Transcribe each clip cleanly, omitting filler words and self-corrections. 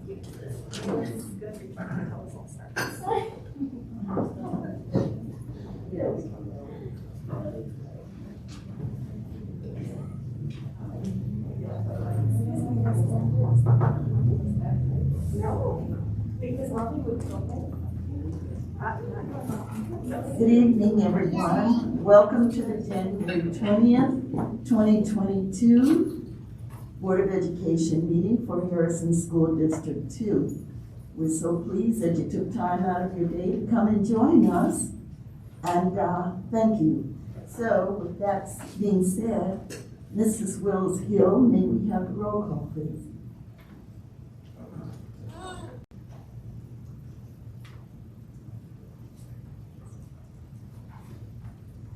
Good evening, everyone. Welcome to the January 20th, 2022 Board of Education meeting for Harrison School District 2. We're so pleased that you took time out of your day to come and join us, and thank you. So, with that being said, Mrs. Wills Hill, may we have the roll call, please?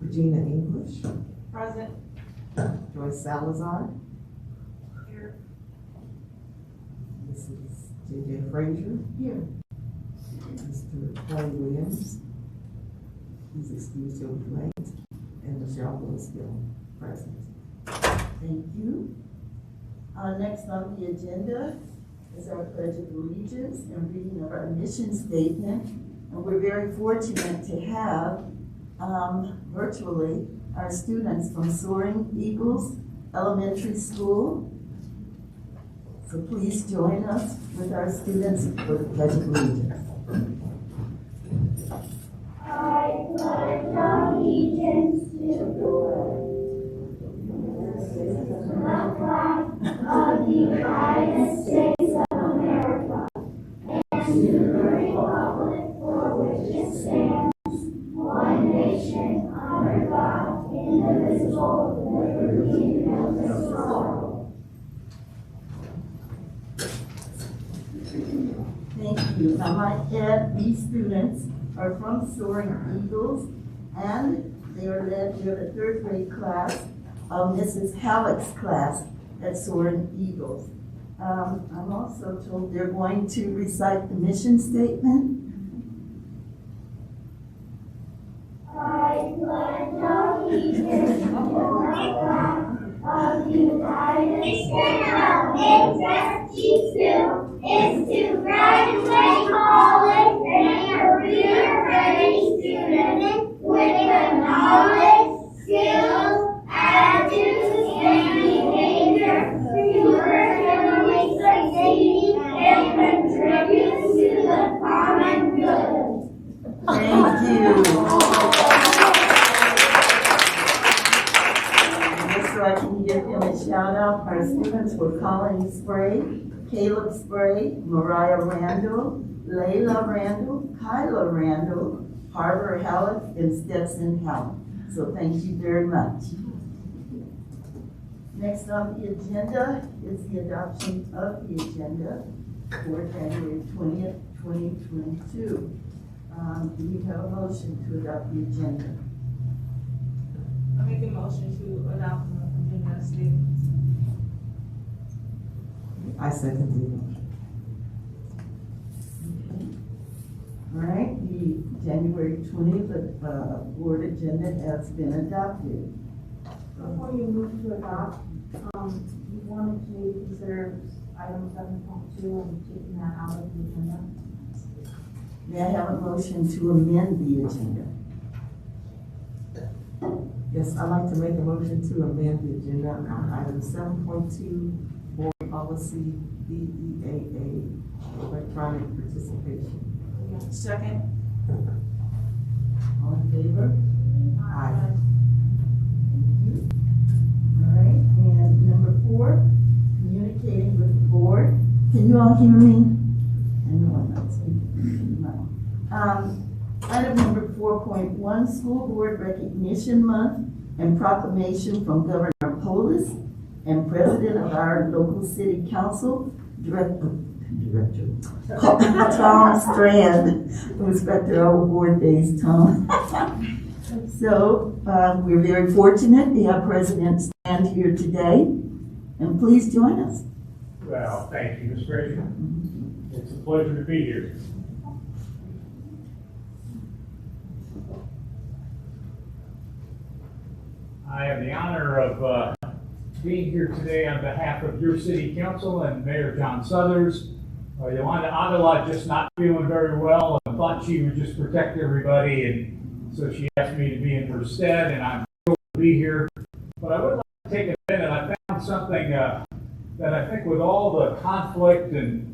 Regina English. Present. Joyce Salazar. Here. Mrs. J.J. Frazier. Here. Mr. Tony Williams. He's excused, he'll be late. And Michelle Wills-Gill, present. Thank you. Next on the agenda is our Pledge of Allegiance and reading of our mission statement. And we're very fortunate to have virtually our students from Soaring Eagles Elementary School. So please join us with our students for the Pledge of Allegiance. I pledge allegiance to the flag of the United States of America and to the republic for which it stands, one nation, under God, indivisible, with liberty and justice for all. Thank you. I might add, these students are from Soaring Eagles, and they're the third grade class of Mrs. Halleck's class at Soaring Eagles. I'm also told they're going to recite the mission statement. I pledge allegiance to the flag of the United States. Is to graduate college and a career-ready student with the knowledge, skills, attitudes, and behavior to personally succeed and contribute to the common good. Thank you. So I can give him a shout out. Our students were Colin Spray, Caleb Spray, Mariah Randall, Layla Randall, Kyla Randall, Harbor Halleck, and Stetson Halleck. So thank you very much. Next on the agenda is the adoption of the agenda for January 20th, 2022. Do you have a motion to adopt the agenda? I make a motion to adopt the agenda statement. I second the motion. All right, the January 20th board agenda has been adopted. Before you move to adopt, you wanted to consider item 7.2 and taking that out of the agenda. May I have a motion to amend the agenda? Yes, I'd like to make a motion to amend the agenda on item 7.2, board policy BEAA, electronic participation. Second. All in favor? Aye. Thank you. All right, and number 4, communicating with the board. Can you all hear me? I know I'm not speaking well. Item number 4.1, School Board Recognition Month and Proclamation from Governor Polis and President of our local city council, Director Tom Strand, who's back to our board days, Tom. So we're very fortunate to have President Strand here today, and please join us. Well, thank you, Ms. Frazier. It's a pleasure to be here. I have the honor of being here today on behalf of your city council and Mayor John Suthers, Yolanda Avila just not feeling very well and thought she would just protect everybody, and so she asked me to be in her stead, and I'm thrilled to be here. But I would like to take a minute. I found something that I think with all the conflict and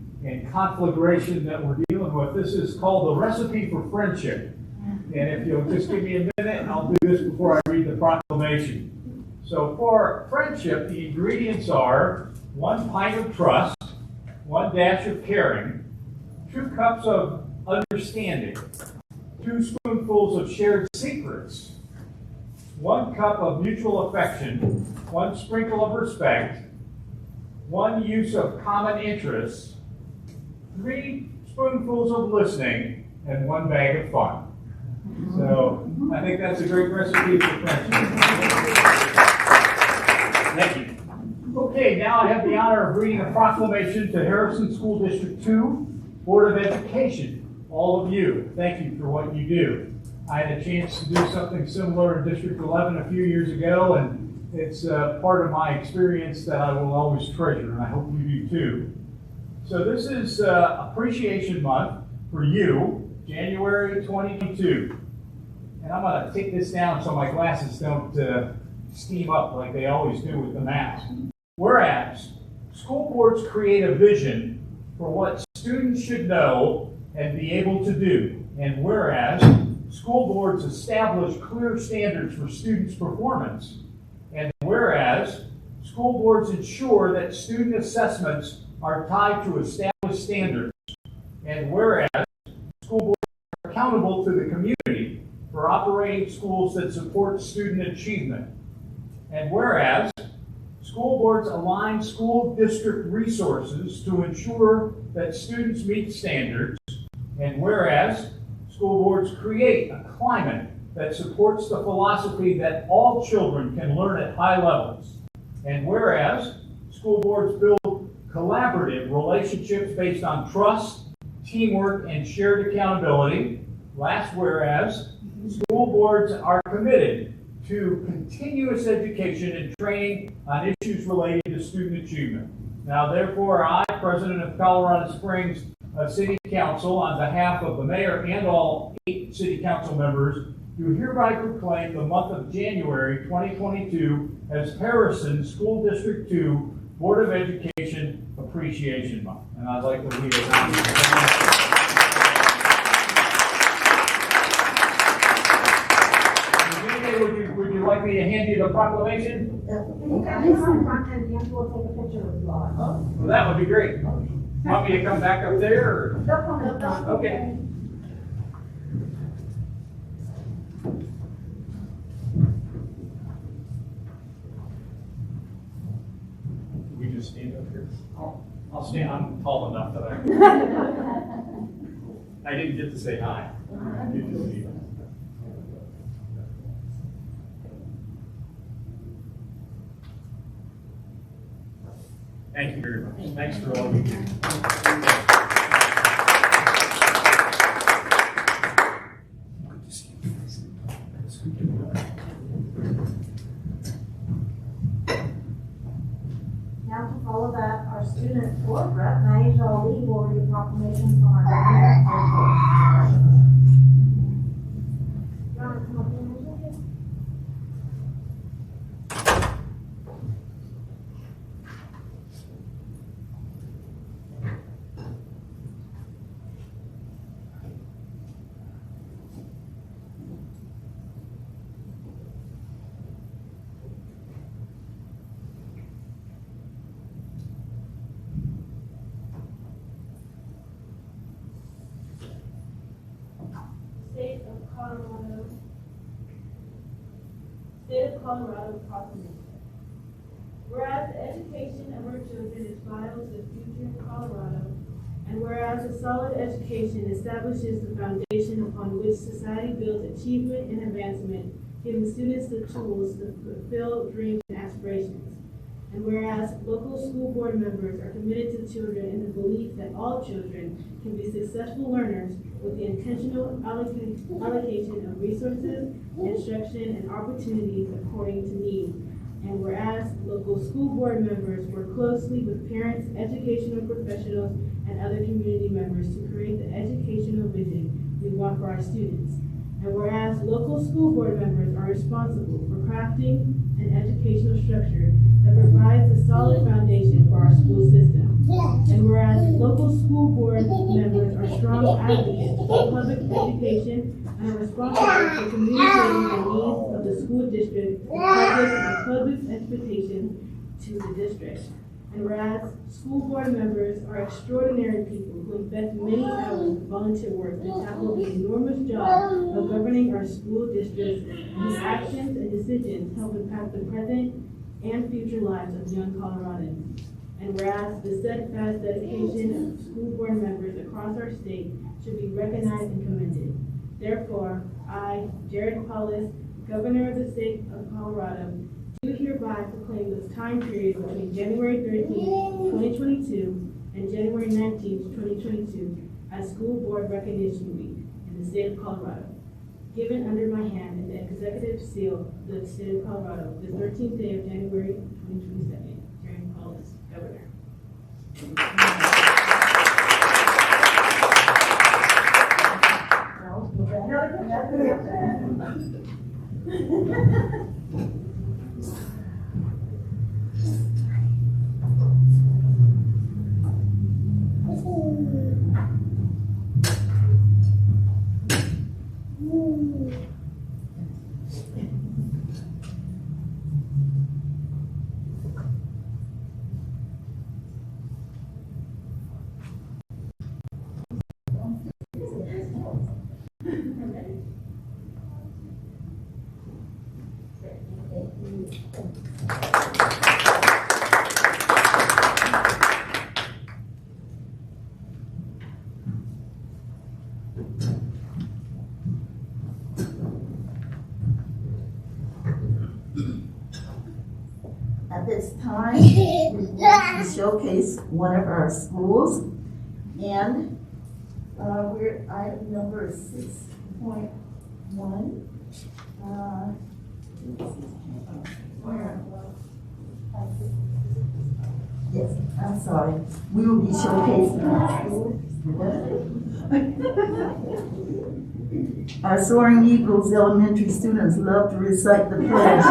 conflagration that we're dealing with, this is called the recipe for friendship. And if you'll just give me a minute, and I'll do this before I read the proclamation. So for friendship, the ingredients are 1 pint of trust, 1 dash of caring, 2 cups of understanding, 2 spoonfuls of shared secrets, 1 cup of mutual affection, 1 sprinkle of respect, 1 use of common interests, 3 spoonfuls of listening, and 1 bag of fun. So I think that's a great recipe for friendship. Thank you. Okay, now I have the honor of reading a proclamation to Harrison School District 2 Board of Education. All of you, thank you for what you do. I had a chance to do something similar in District 11 a few years ago, and it's part of my experience that I will always treasure, and I hope you do too. So this is Appreciation Month for you, January 2022. And I'm going to take this down so my glasses don't steam up like they always do with the mask. Whereas, school boards create a vision for what students should know and be able to do. And whereas, school boards establish clear standards for students' performance. And whereas, school boards ensure that student assessments are tied to established standards. And whereas, school boards are accountable to the community for operating schools that support student achievement. And whereas, school boards align school district resources to ensure that students meet standards. And whereas, school boards create a climate that supports the philosophy that all children can learn at high levels. And whereas, school boards build collaborative relationships based on trust, teamwork, and shared accountability. Last whereas, school boards are committed to continuous education and training on issues related to student achievement. Now, therefore, I, President of Colorado Springs City Council, on behalf of the mayor and all 8 city council members, do hereby proclaim the month of January 2022 as Harrison School District 2 Board of Education Appreciation Month. And I'd like to lead it on. Would you like me to hand you the proclamation? Well, that would be great. Want me to come back up there? Or? Okay. We just stand up here. I'll stand. I'm tall enough that I didn't get to say hi. Good to see you. Thank you very much. Thanks for all you do. Now to follow that, our student board rep, Naija Ali, will read a proclamation from our governor. You want to come up here, Naija? State of Colorado Proclamation. Whereas the education of our children is vital to the future of Colorado, and whereas a solid education establishes the foundation upon which society builds achievement and advancement, giving students the tools to fulfill dreams and aspirations. And whereas local school board members are committed to children in the belief that all children can be successful learners with the intentional allocation of resources, instruction, and opportunities according to need. And whereas local school board members work closely with parents, educational professionals, and other community members to create the educational vision we want for our students. And whereas local school board members are responsible for crafting an educational structure that provides a solid foundation for our school system. And whereas local school board members are strong advocates for public education and are responsible for communicating the needs of the school district and public's expectations to the district. And whereas school board members are extraordinary people who invest many hours of volunteer work to tackle the enormous job of governing our school districts, whose actions and decisions help impact the present and future lives of young Coloradans. And whereas the steadfast dedication of school board members across our state should be recognized and commended. Therefore, I, Jared Paulus, Governor of the State of Colorado, do hereby proclaim this time period between January 13th, 2022 and January 19th, 2022 as School Board Recognition Week in the state of Colorado. Given under my hand in the executive seal of the state of Colorado, the 13th day of January 2022. Jared Paulus, Governor. At this time, we want to showcase one of our schools, and we're at item number 6.1. Yes, I'm sorry. We will be showcasing our school. Our Soaring Eagles elementary students love to recite the pledge.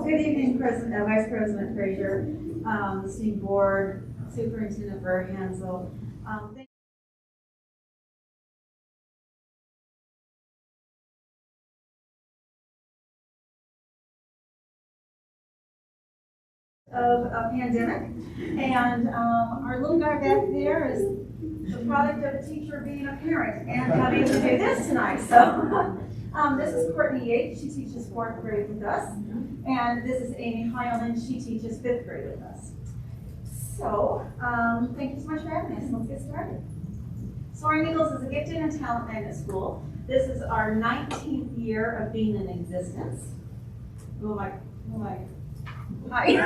Good evening, Vice President Frazier, esteemed board, Superintendent Burr Hansel. Of a pandemic, and our little guy back there is the product of a teacher being a parent and having to do this tonight. So this is Courtney Yates. She teaches 4th grade with us, and this is Amy Heilman. She teaches 5th grade with us. So thank you so much for having us. Let's get started. Soaring Eagles is a gifted and talent magnet school. This is our 19th year of being in existence. Hi.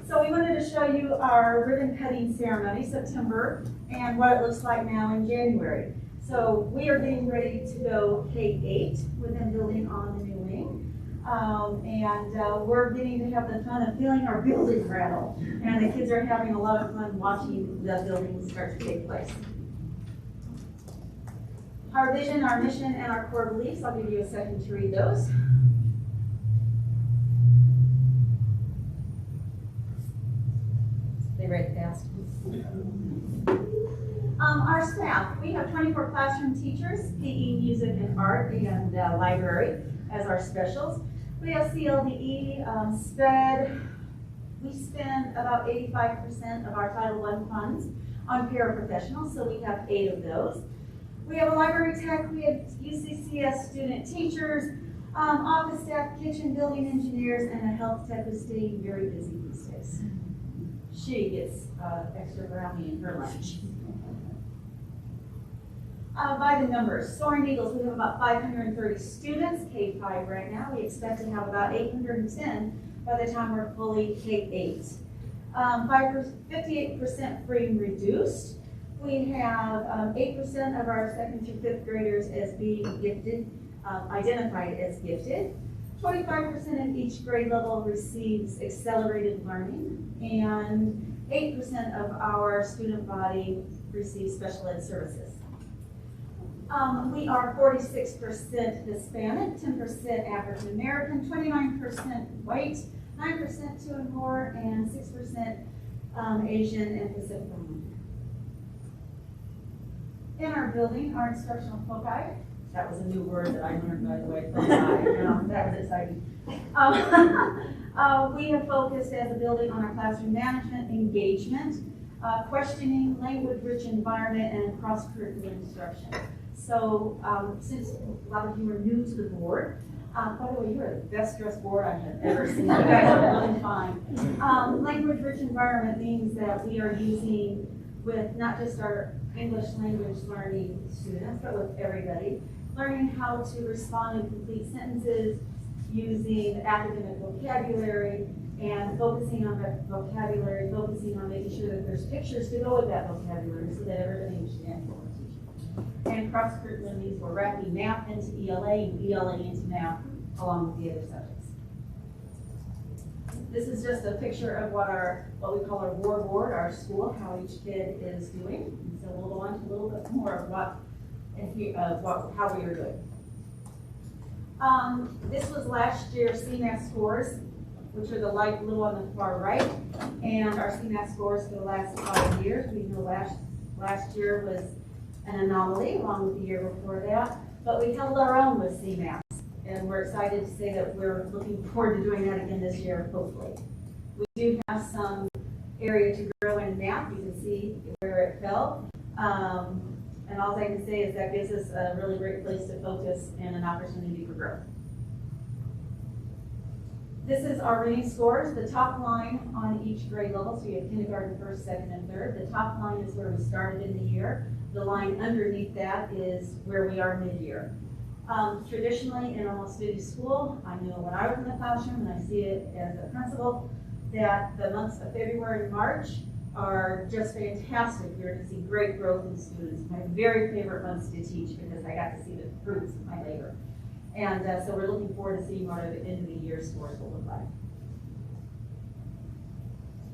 So we wanted to show you our ribbon cutting ceremony, September, and what it looks like now in January. So we are getting ready to go K-8 with them building on the new wing. And we're getting to have the fun of feeling our building rattle. And the kids are having a lot of fun watching the building start to take place. Our vision, our mission, and our core beliefs, I'll give you a second to read those. They read fast. Our staff, we have 24 classroom teachers, PE, music, and art, and library as our specials. We have CLDE, SPED. We spend about 85% of our Title I funds on paraprofessionals, so we have 8 of those. We have a library tech, we have UCCS student teachers, office staff, kitchen, building engineers, and a health tech who's staying very busy these days. She gets extra brownie in her lunch. By the numbers, Soaring Eagles, we have about 530 students, K-5 right now. We expect to have about 810 by the time we're fully K-8. 58% free and reduced. We have 8% of our 2nd through 5th graders as being gifted identified as gifted. 25% in each grade level receives accelerated learning, and 8% of our student body receives special ed services. We are 46% Hispanic, 10% African American, 29% white, 9% 2 and 4, and 6% Asian and Pacific Islander. In our building, our instructional foci, that was a new word that I learned, by the way, that was exciting. We have focused as a building on our classroom management, engagement, questioning, language-rich environment, and cross-curricular instruction. So since a lot of you are new to the board, by the way, you are the best dressed board I have ever seen. You guys are really fine. Language-rich environment means that we are using with not just our English language learning students, but with everybody, learning how to respond in complete sentences, using academic vocabulary, and focusing on that vocabulary, focusing on making sure that there's pictures to go with that vocabulary so that everybody understands what we're teaching. And cross-curricular means we're wrapping math into ELA and ELA into math along with the other subjects. This is just a picture of what we call our war board, our school, how each kid is doing. And so we'll go on to a little bit more of how we are doing. This was last year's CMAS scores, which are the light blue on the far right, and our CMAS scores for the last 5 years. We know last year was an anomaly, along with the year before that, but we held our own with CMAS, and we're excited to say that we're looking forward to doing that again this year, hopefully. We do have some area to grow in math. You can see where it fell. And all I can say is that gives us a really great place to focus and an opportunity for growth. This is our reading scores, the top line on each grade level. So you have kindergarten, first, second, and third. The top line is where we started in the year. The line underneath that is where we are mid-year. Traditionally, in almost any school, I know when I was in the classroom, and I see it as a principal, that the months of February and March are just fantastic. You're going to see great growth in students. My very favorite months to teach because I got to see the fruits of my labor. And so we're looking forward to seeing what the end of the year scores will look like.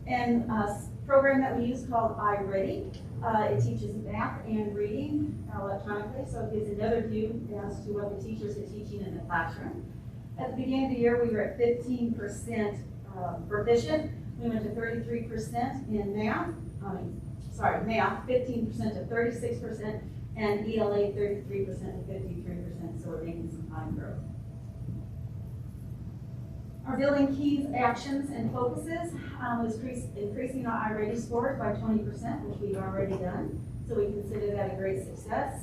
And a program that we use called iReady. It teaches math and reading electronically, so it gives another view as to what the teachers are teaching in the classroom. At the beginning of the year, we were at 15% proficient. We went to 33% in math, math, 15% to 36%, and ELA 33% to 53%, so we're making some fine growth. Our building keys, actions, and focuses was increasing our iReady scores by 20%, which we've already done, so we consider that a great success.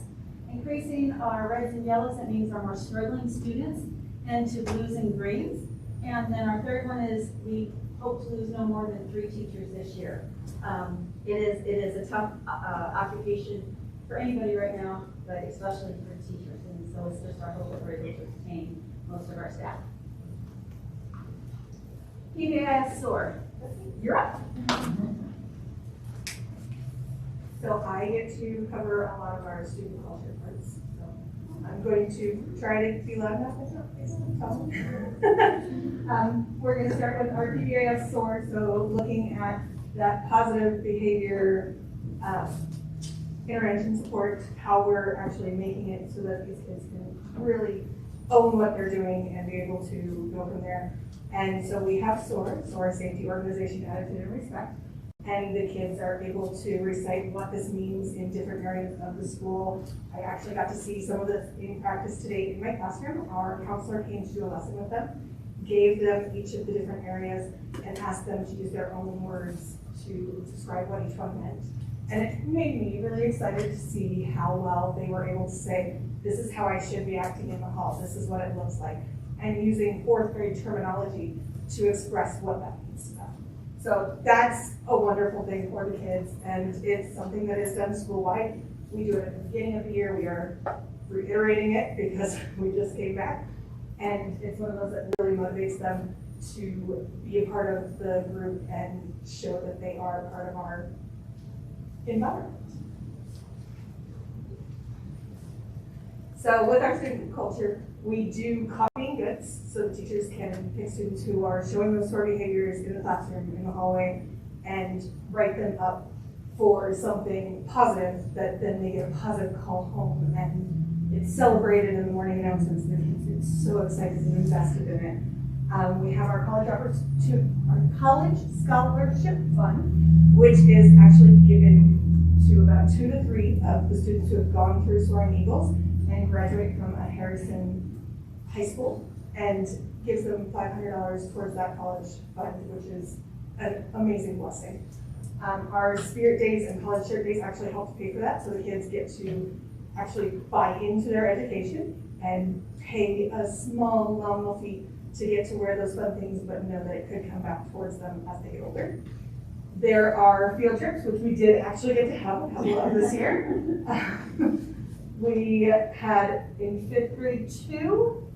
Increasing our reds and yellows, that means our more struggling students, into blues and greens. And then our third one is we hope to lose no more than 3 teachers this year. It is a tough occupation for anybody right now, but especially for teachers. And so it's just our hope that we're able to retain most of our staff. PBIS SOAR, you're up. So I get to cover a lot of our student culture parts. So I'm going to try to be loud enough. We're going to start with our PBIS SOAR, so looking at that positive behavior intervention support, how we're actually making it so that these kids can really own what they're doing and be able to go from there. And so we have SOAR, Safety, Organization, Attitude, and Respect. And the kids are able to recite what this means in different areas of the school. I actually got to see some of this in practice today in my classroom. Our counselor came to do a lesson with them, gave them each of the different areas, and asked them to use their own words to describe what each one meant. And it made me really excited to see how well they were able to say, this is how I should be acting in the hall, this is what it looks like, and using 4th grade terminology to express what that means to them. So that's a wonderful thing for the kids, and it's something that is done school-wide. We do it at the beginning of the year. We are reiterating it because we just came back, and it's one of those that really motivates them to be a part of the group and show that they are part of our environment. So with our student culture, we do copying goods, so the teachers can pick students who are showing those sort of behaviors in the classroom, in the hallway, and write them up for something positive that then they get a positive call home, and it's celebrated in the morning announcements. The kids get so excited and invested in it. We have our college scholarship fund, which is actually given to about 2 to 3 of the students who have gone through Soaring Eagles and graduate from a Harrison high school, and gives them $500 towards that college fund, which is an amazing blessing. Our Spirit Days and College Shirt Days actually help to pay for that, so the kids get to actually buy into their education and pay a small nominal fee to get to wear those fun things, but know that it could come back towards them as they get older. There are field trips, which we did actually get to have a couple of this year. We had in 5th grade 2,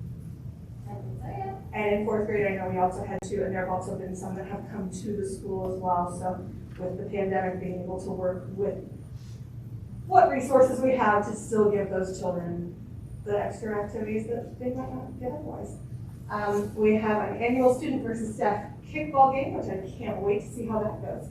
and in 4th grade I know we also had 2, and there have also been some that have come to the school as well. So with the pandemic, being able to work with what resources we have to still give those children the extra activities that they might not get otherwise. We have an annual student versus staff kickball game, which I can't wait to see how that goes.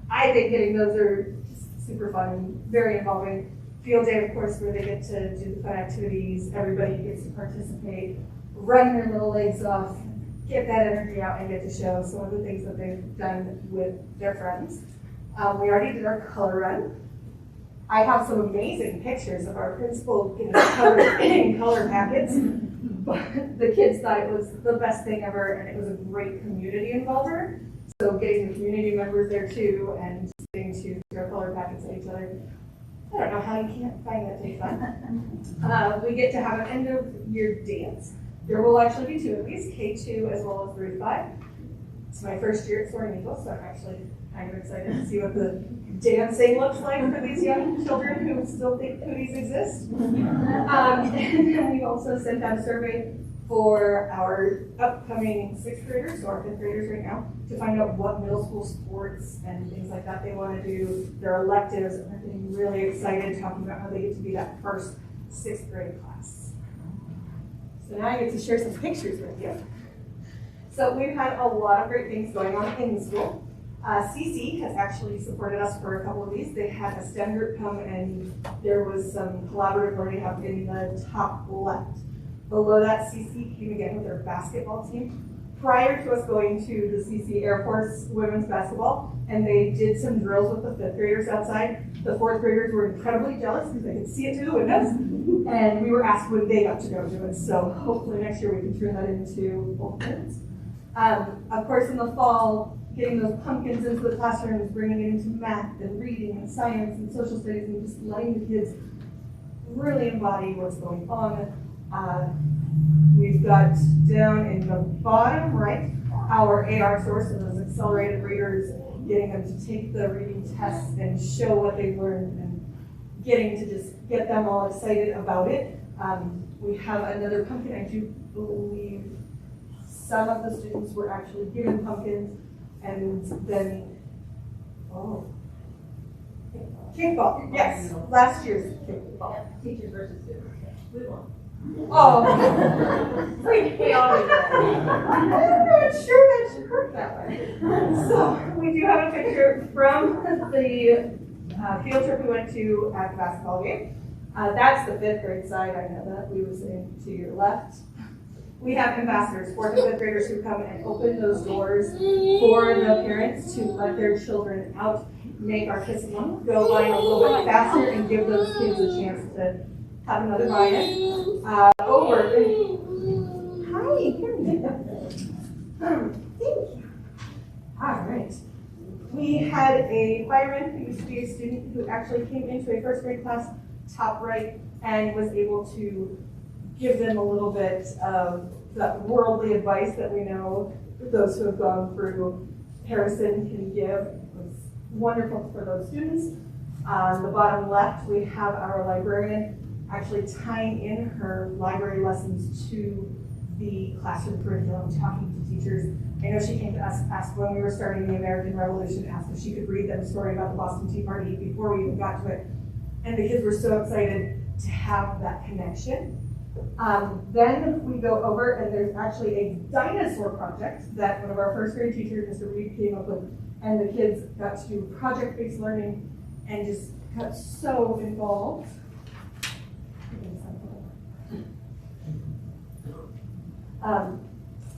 I think getting those are super fun and very involving. Field day, of course, where they get to do the fun activities, everybody gets to participate, run their little legs off, get that energy out, and get to show some of the things that they've done with their friends. We already did our color run. I have some amazing pictures of our principal getting covered in color packets, but the kids thought it was the best thing ever, and it was a great community involver. So getting the community members there too, and getting to throw color packets at each other. I don't know how you can't find that to be fun. We get to have an end of year dance. There will actually be 2 of these, K2 as well as 3 to 5. It's my first year at Soaring Eagles, so I'm actually kind of excited to see what the dancing looks like for these young children who still think cooties exist. And then we also sent out a survey for our upcoming 6th graders, so our 5th graders right now, to find out what middle school sports and things like that they want to do, their electives, and they're getting really excited talking about how they get to be that first 6th grade class. So now I get to share some pictures with you. So we've had a lot of great things going on in the school. CC has actually supported us for a couple of these. They had a STEM group come, and there was some collaborative learning happening in the top left. Below that, CC came again with their basketball team prior to us going to the CC Air Force women's basketball, and they did some drills with the 5th graders outside. The 4th graders were incredibly jealous because they could see it through the windows, and we were asked when they got to go do it. So hopefully next year we can turn that into both kids. Of course, in the fall, getting those pumpkins into the classrooms, bringing it into math and reading and science and social studies, and just letting the kids really embody what's going on. We've got down in the bottom right our AR source, and those accelerated readers, getting them to take the reading tests and show what they've learned, and getting to just get them all excited about it. We have another pumpkin. I do believe some of the students were actually given pumpkins, and then, kickball, yes, last year's kickball. Teachers versus students. We won. Oh, we always I'm not sure that should hurt that way. So we do have a picture from the field trip we went to at the basketball game. That's the 5th grade side. I know that. We were sitting to your left. We have ambassadors, 4th and 5th graders who come and open those doors for the parents to let their children out, make our kids go line a little bit faster, and give those kids a chance to have another buy-in. Over. Hi, here we go. Thank you. All right. We had a fireman who used to be a student who actually came into a 1st grade class, top right, and was able to give them a little bit of that worldly advice that we know those who have gone through Harrison can give. It was wonderful for those students. On the bottom left, we have our librarian actually tying in her library lessons to the classroom curriculum, talking to teachers. I know she came to us, asked when we were starting the American Revolution, asked if she could read them a story about the Boston Tea Party before we even got to it. And the kids were so excited to have that connection. Then we go over, and there's actually a Dinosaur Project that one of our first grade teachers, Mr. Reed, came up with, and the kids got to do project-based learning and just got so involved.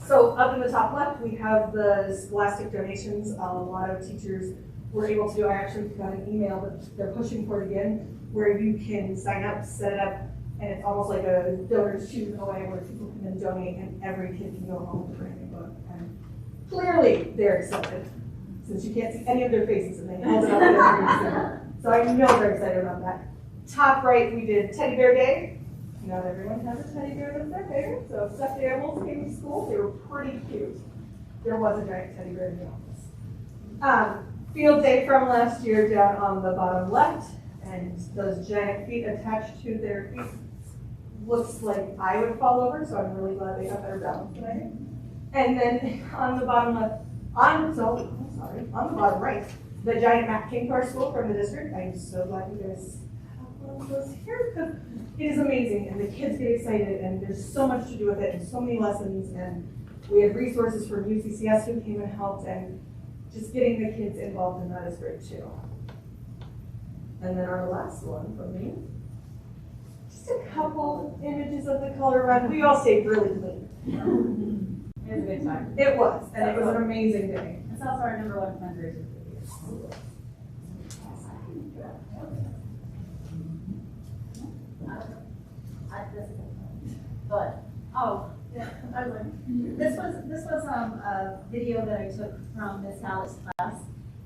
So up in the top left, we have the Scholastic donations. A lot of teachers were able to do. I actually got an email that they're pushing for it again, where you can sign up, set it up, and it's almost like a donor's choose in a way where people can then donate, and every kid can go home with a brand new book. And clearly, they're excited, since you can't see any of their faces, and they held it up and everything. So I know they're excited about that. Top right, we did Teddy Bear Day. Not everyone has a teddy bear that's their favorite, so stuffed animals came to school. They were pretty cute. There was a giant teddy bear in the office. Field day from last year down on the bottom left, and those giant feet attached to their feet looks like I would fall over, so I'm really glad they got better balance than I did. And then on the bottom left, on the bottom right, the giant map came to our school from the district. I'm so glad you guys was here because it is amazing, and the kids get excited, and there's so much to do with it, and so many lessons, and we had resources from UCCS who came and helped, and just getting the kids involved in that is great too. And then our last one from me, just a couple images of the color run. We all stayed really clean. It was a good time. It was, and it was an amazing day. It's also our #1 fundraiser for the year. But I was like, this was a video that I took from Miss Hallett's class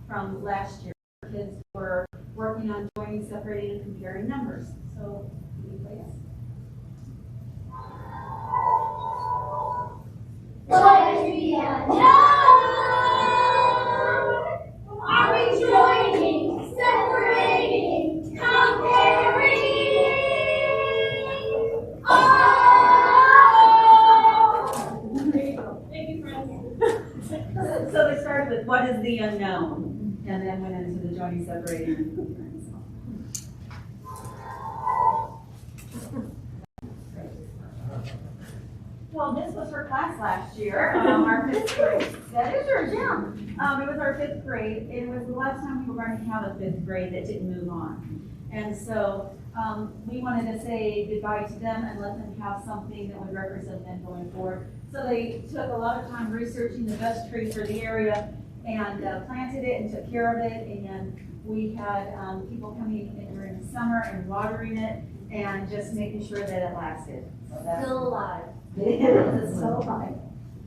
from last year. Kids were working on joining, separating, and comparing numbers. So, can you play this? What is the unknown? Are we joining, separating, comparing? So they started with what is the unknown, and then went into the joining, separating, and comparing. Well, this was for class last year, our 5th grade. That is yours, yeah. It was our 5th grade. It was the last time we were going to have a 5th grade that didn't move on. And so we wanted to say goodbye to them and let them have something that would represent them going forward. So they took a lot of time researching the best tree for the area and planted it and took care of it. And we had people coming in during the summer and watering it and just making sure that it lasted. So that's Still alive. it's still alive.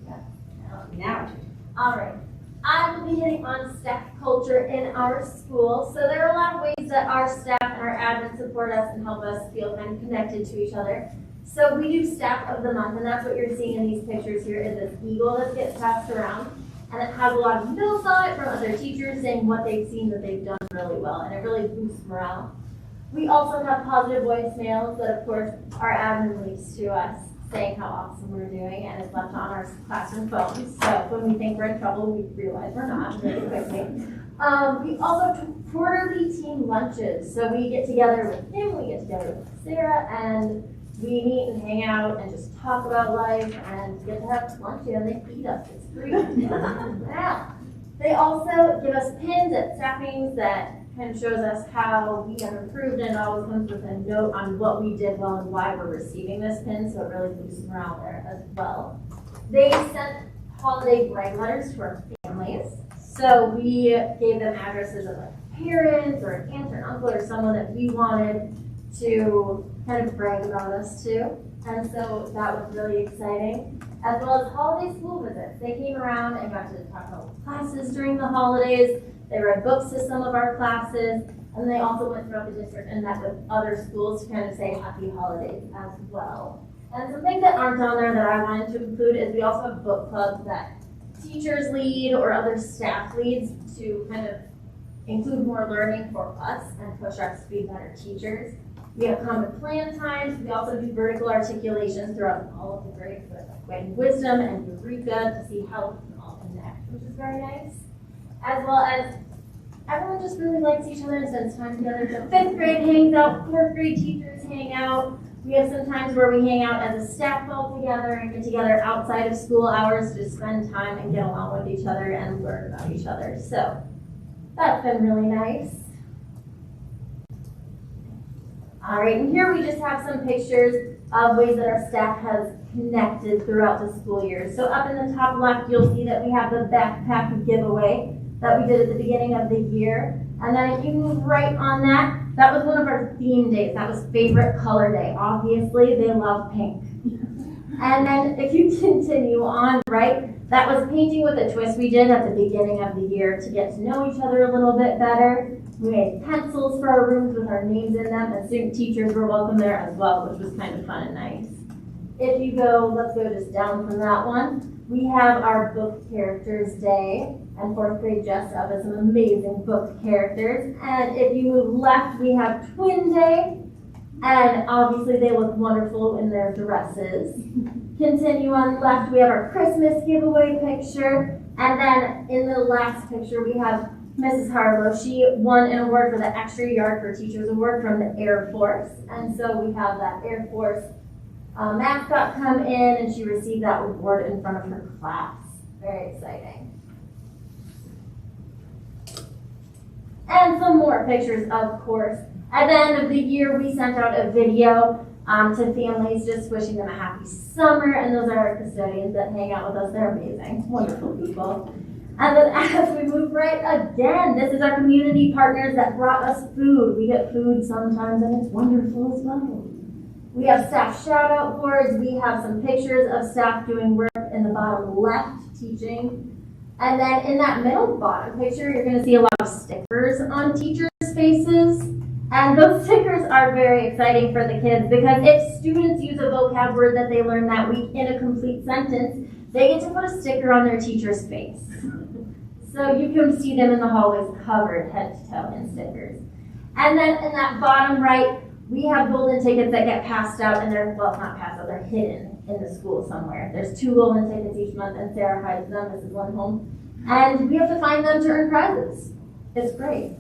Yeah. Now. All right. I will be hitting on staff culture in our school. So there are a lot of ways that our staff and our admins support us and help us feel kind of connected to each other. So we do Staff of the Month, and that's what you're seeing in these pictures here is this eagle that gets passed around. And it has a lot of notes on it from other teachers saying what they've seen that they've done really well, and it really boosts morale. We also have positive voicemails that, of course, our admin leaves to us saying how awesome we're doing, and it's left on our classroom phones. So when we think we're in trouble, we realize we're not really quickly. We also have quarterly team lunches. So we get together with him, we get together with Sarah, and we meet and hang out and just talk about life and get to have lunch and they feed us. It's free. Yeah. They also give us pins at staff meetings that kind of shows us how we have improved, and it always comes with a note on what we did well and why we're receiving this pin, so it really boosts morale there as well. They sent holiday brag letters to our families. So we gave them addresses of like parents or an aunt or an uncle or someone that we wanted to kind of brag about us too. And so that was really exciting. As well as holiday school visits. They came around and got to talk about classes during the holidays. They read books to some of our classes. And they also went throughout the district and met with other schools to kind of say happy holidays as well. And some things that aren't on there that I wanted to include is we also have book clubs that teachers lead or other staff leads to kind of include more learning for us and push us to be better teachers. We have common plan times. We also do vertical articulations throughout all of the grades, with like Wisdom and Eureka, to see how we can all connect, which is very nice. As well as everyone just really likes each other and spends time together. So 5th grade hangs out, 4th grade teachers hang out. We have some times where we hang out as a staff all together and get together outside of school hours to spend time and get along with each other and learn about each other. So that's been really nice. All right, and here we just have some pictures of ways that our staff has connected throughout the school year. So up in the top left, you'll see that we have the backpack giveaway that we did at the beginning of the year. And then if you move right on that, that was one of our theme days. That was favorite color day. Obviously, they love pink. And then if you continue on, right, that was painting with a twist we did at the beginning of the year to get to know each other a little bit better. We made pencils for our rooms with our names in them, and student teachers were welcome there as well, which was kind of fun and nice. If you go, let's go just down from that one. We have our book characters day, and fourth grade dressed up as some amazing book characters. And if you move left, we have twin day, and obviously they look wonderful in their dresses. Continue on left, we have our Christmas giveaway picture, and then in the last picture we have Mrs. Harlow. She won an award for the Extra Yard for Teachers Award from the Air Force, and so we have that Air Force mascot come in, and she received that award in front of her class. Very exciting. And some more pictures, of course. At the end of the year, we sent out a video to families just wishing them a happy summer, and those are our custodians that hang out with us. They're amazing, wonderful people. And then as we move right again, this is our community partners that brought us food. We get food sometimes, and it's wonderful as well. We have staff shout-out boards. We have some pictures of staff doing work in the bottom left, teaching. And then in that middle bottom picture, you're going to see a lot of stickers on teachers' faces. And those stickers are very exciting for the kids because if students use a vocab word that they learned that week in a complete sentence, they get to put a sticker on their teacher's face. So you can see them in the hallways covered head to toe in stickers. And then in that bottom right, we have golden tickets that get passed out, and they're, well, not passed out, they're hidden in the school somewhere. There's 2 golden tickets each month, and Sarah hides them. This is one home. And we have to find them to earn prizes. It's great.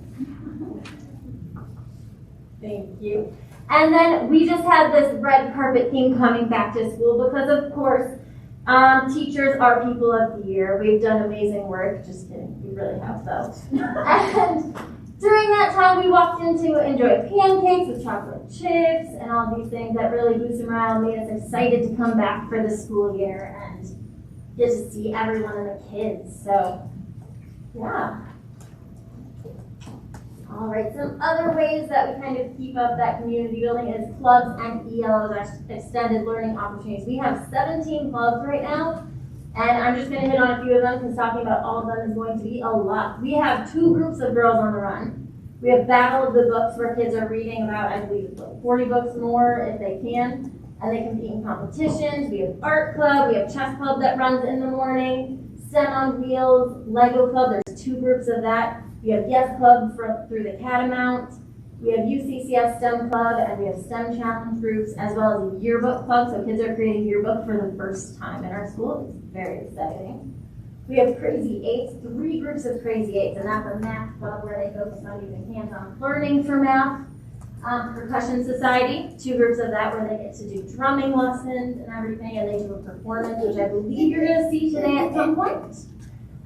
Thank you. And then we just had this red carpet theme coming back to school because, of course, teachers are people of the year. We've done amazing work. Just kidding. We really have, though. And during that time, we walked in to enjoy pancakes with chocolate chips and all these things that really boosted morale and made us excited to come back for the school year and get to see everyone and the kids. So, yeah. All right, some other ways that we kind of keep up that community building is clubs and ELOs, extended learning opportunities. We have 17 clubs right now, and I'm just going to hit on a few of them because talking about all of them is going to be a lot. We have 2 groups of girls on the run. We have Battle of the Books where kids are reading about, I believe, 40 books more if they can, and they compete in competitions. We have Art Club, we have Chess Club that runs in the morning, STEM on Wheels, Lego Club, there's 2 groups of that. We have Yes Club through the Catamount. We have UCCS STEM Club, and we have STEM Challenge groups, as well as a yearbook club. So kids are creating a yearbook for the first time in our school. It's very exciting. We have Crazy Eights, 3 groups of Crazy Eights, and that's a math club where they focus on using hands-on learning for math. Percussion Society, 2 groups of that where they get to do drumming lessons and everything, and they do a performance, which I believe you're going to see today at some point.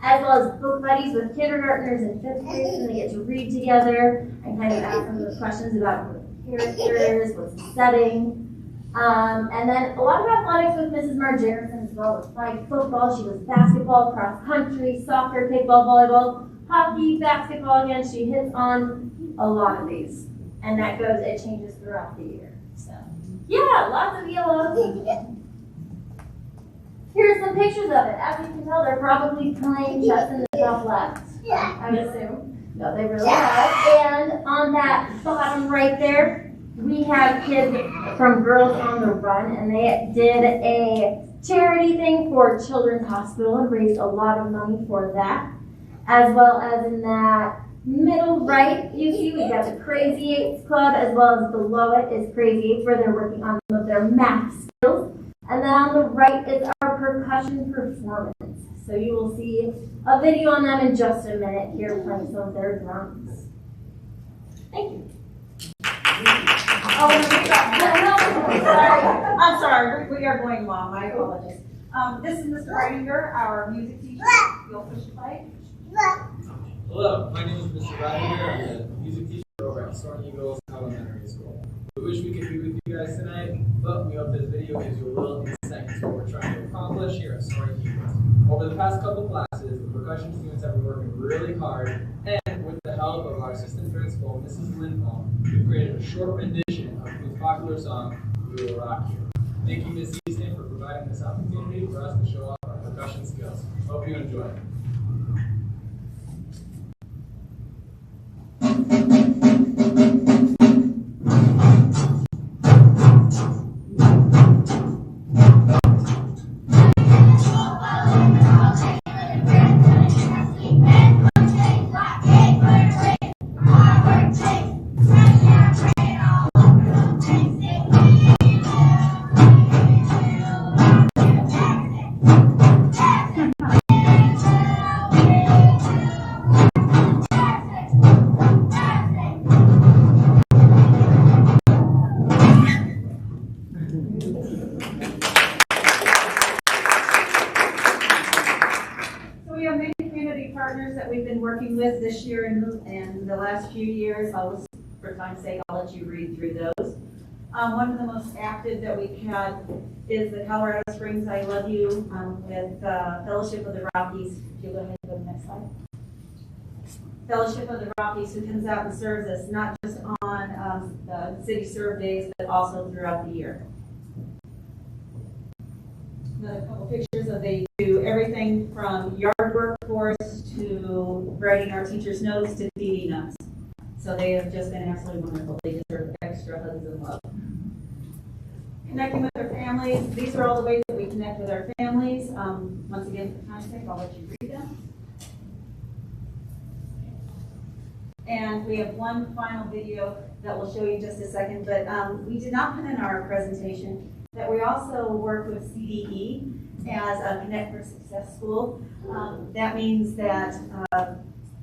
As well as book buddies with kindergartners and 5th graders, and they get to read together and kind of ask them those questions about characters, what's the setting. And then a lot of athletics with Mrs. Margerison as well, with flag football. She was basketball, cross country, soccer, kickball, volleyball, hockey, basketball. Again, she hits on a lot of these. And that goes, it changes throughout the year. So, yeah, lots of yellow. Here's some pictures of it. As you can tell, they're probably playing chess in the top left. I would assume. No, they really are. And on that bottom right there, we have kids from Girls on the Run, and they did a charity thing for Children's Hospital and raised a lot of money for that. As well as in that middle right, you see we got the Crazy Eights Club, as well as below it is Crazy Eights, where they're working on some of their math skills. And then on the right is our percussion performance. So you will see a video on them in just a minute here playing some of their drums. Thank you. Oh, no, I'm sorry, we are going long, my apologies. This is Mr. Reidinger, our music teacher. You'll push the mic. Hello, my name is Mr. Reidinger. I'm the music teacher over at Soaring Eagles Elementary School. We wish we could be with you guys tonight, but we hope this video gives you a little insight into what we're trying to accomplish here at Soaring Eagles. Over the past couple classes, the percussion students have been working really hard, and with the help of our assistant principal, Mrs. Lindholm, we've created a short rendition of Queen's popular song, We Will Rock You. Thank you, Ms. Easton, for providing this opportunity for us to show off our percussion skills. Hope you enjoy. Working with this year and the last few years. For time's sake, I'll let you read through those. One of the most active that we've had is the Colorado Springs I Love You with Fellowship of the Rockies. If you go ahead and go to the next slide. Fellowship of the Rockies, who comes out and serves us not just on the city serve days, but also throughout the year. Another couple pictures of they do everything from yard work for us to writing our teachers' notes to feeding us. So they have just been absolutely wonderful. They deserve extra hugs and love. Connecting with our families. These are all the ways that we connect with our families. Once again, for time's sake, I'll let you read them. And we have one final video that we'll show you in just a second, but we did not put in our presentation that we also work with CDE as a Connect for Success school. That means that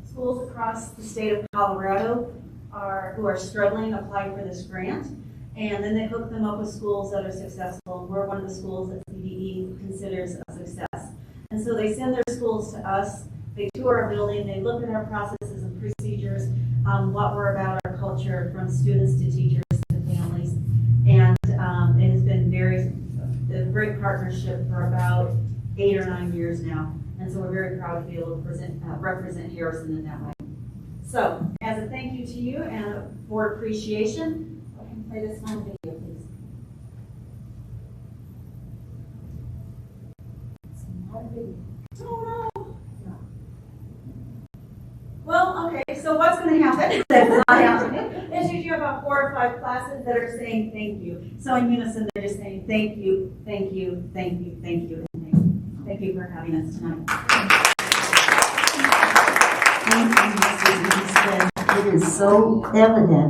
schools across the state of Colorado who are struggling apply for this grant, and then they hook them up with schools that are successful. We're one of the schools that CDE considers a success. And so they send their schools to us, they tour our building, they look at our processes and procedures, what we're about, our culture, from students to teachers to families. And it has been a great partnership for about 8 or 9 years now. And so we're very proud to be able to represent Harrison in that way. So, as a thank you to you and for appreciation, go ahead and play this final video, please. It's not a video. Oh, no. Well, okay, so what's going to happen? That's not happening. Is you have about 4 or 5 classes that are saying thank you. So in unison, they're just saying thank you, thank you, thank you, thank you, and thank you. Thank you for having us tonight. Thank you, Mr. Easton. It is so evident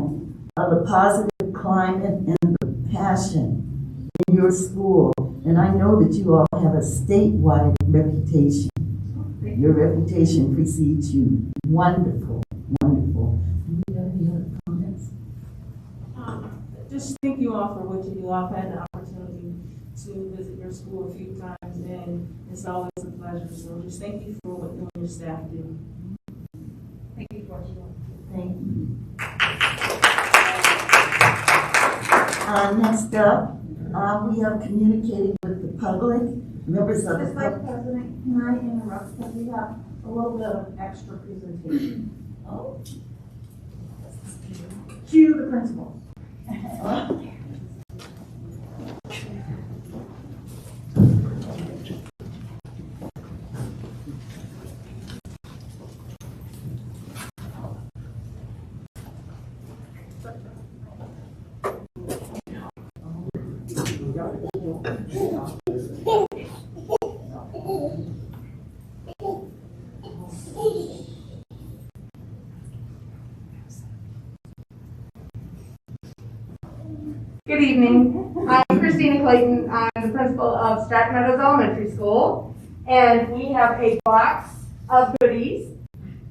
of the positive climate and the passion in your school. And I know that you all have a statewide reputation. Your reputation precedes you. Wonderful, wonderful. Do you have any other comments? Just thank you all for what you do. I've had the opportunity to visit your school a few times, and it's always a pleasure. So just thank you for what you and your staff do. Thank you for what you do. Thank you. Next up, we have communicating with the public, members of the Ms. Vice public. President, can I interrupt? Because we have a little bit of extra presentation. Oh. Cue the principal. Good evening. I'm Christina Clayton. I'm the principal of Stratton Meadows Elementary School, and we have a box of goodies.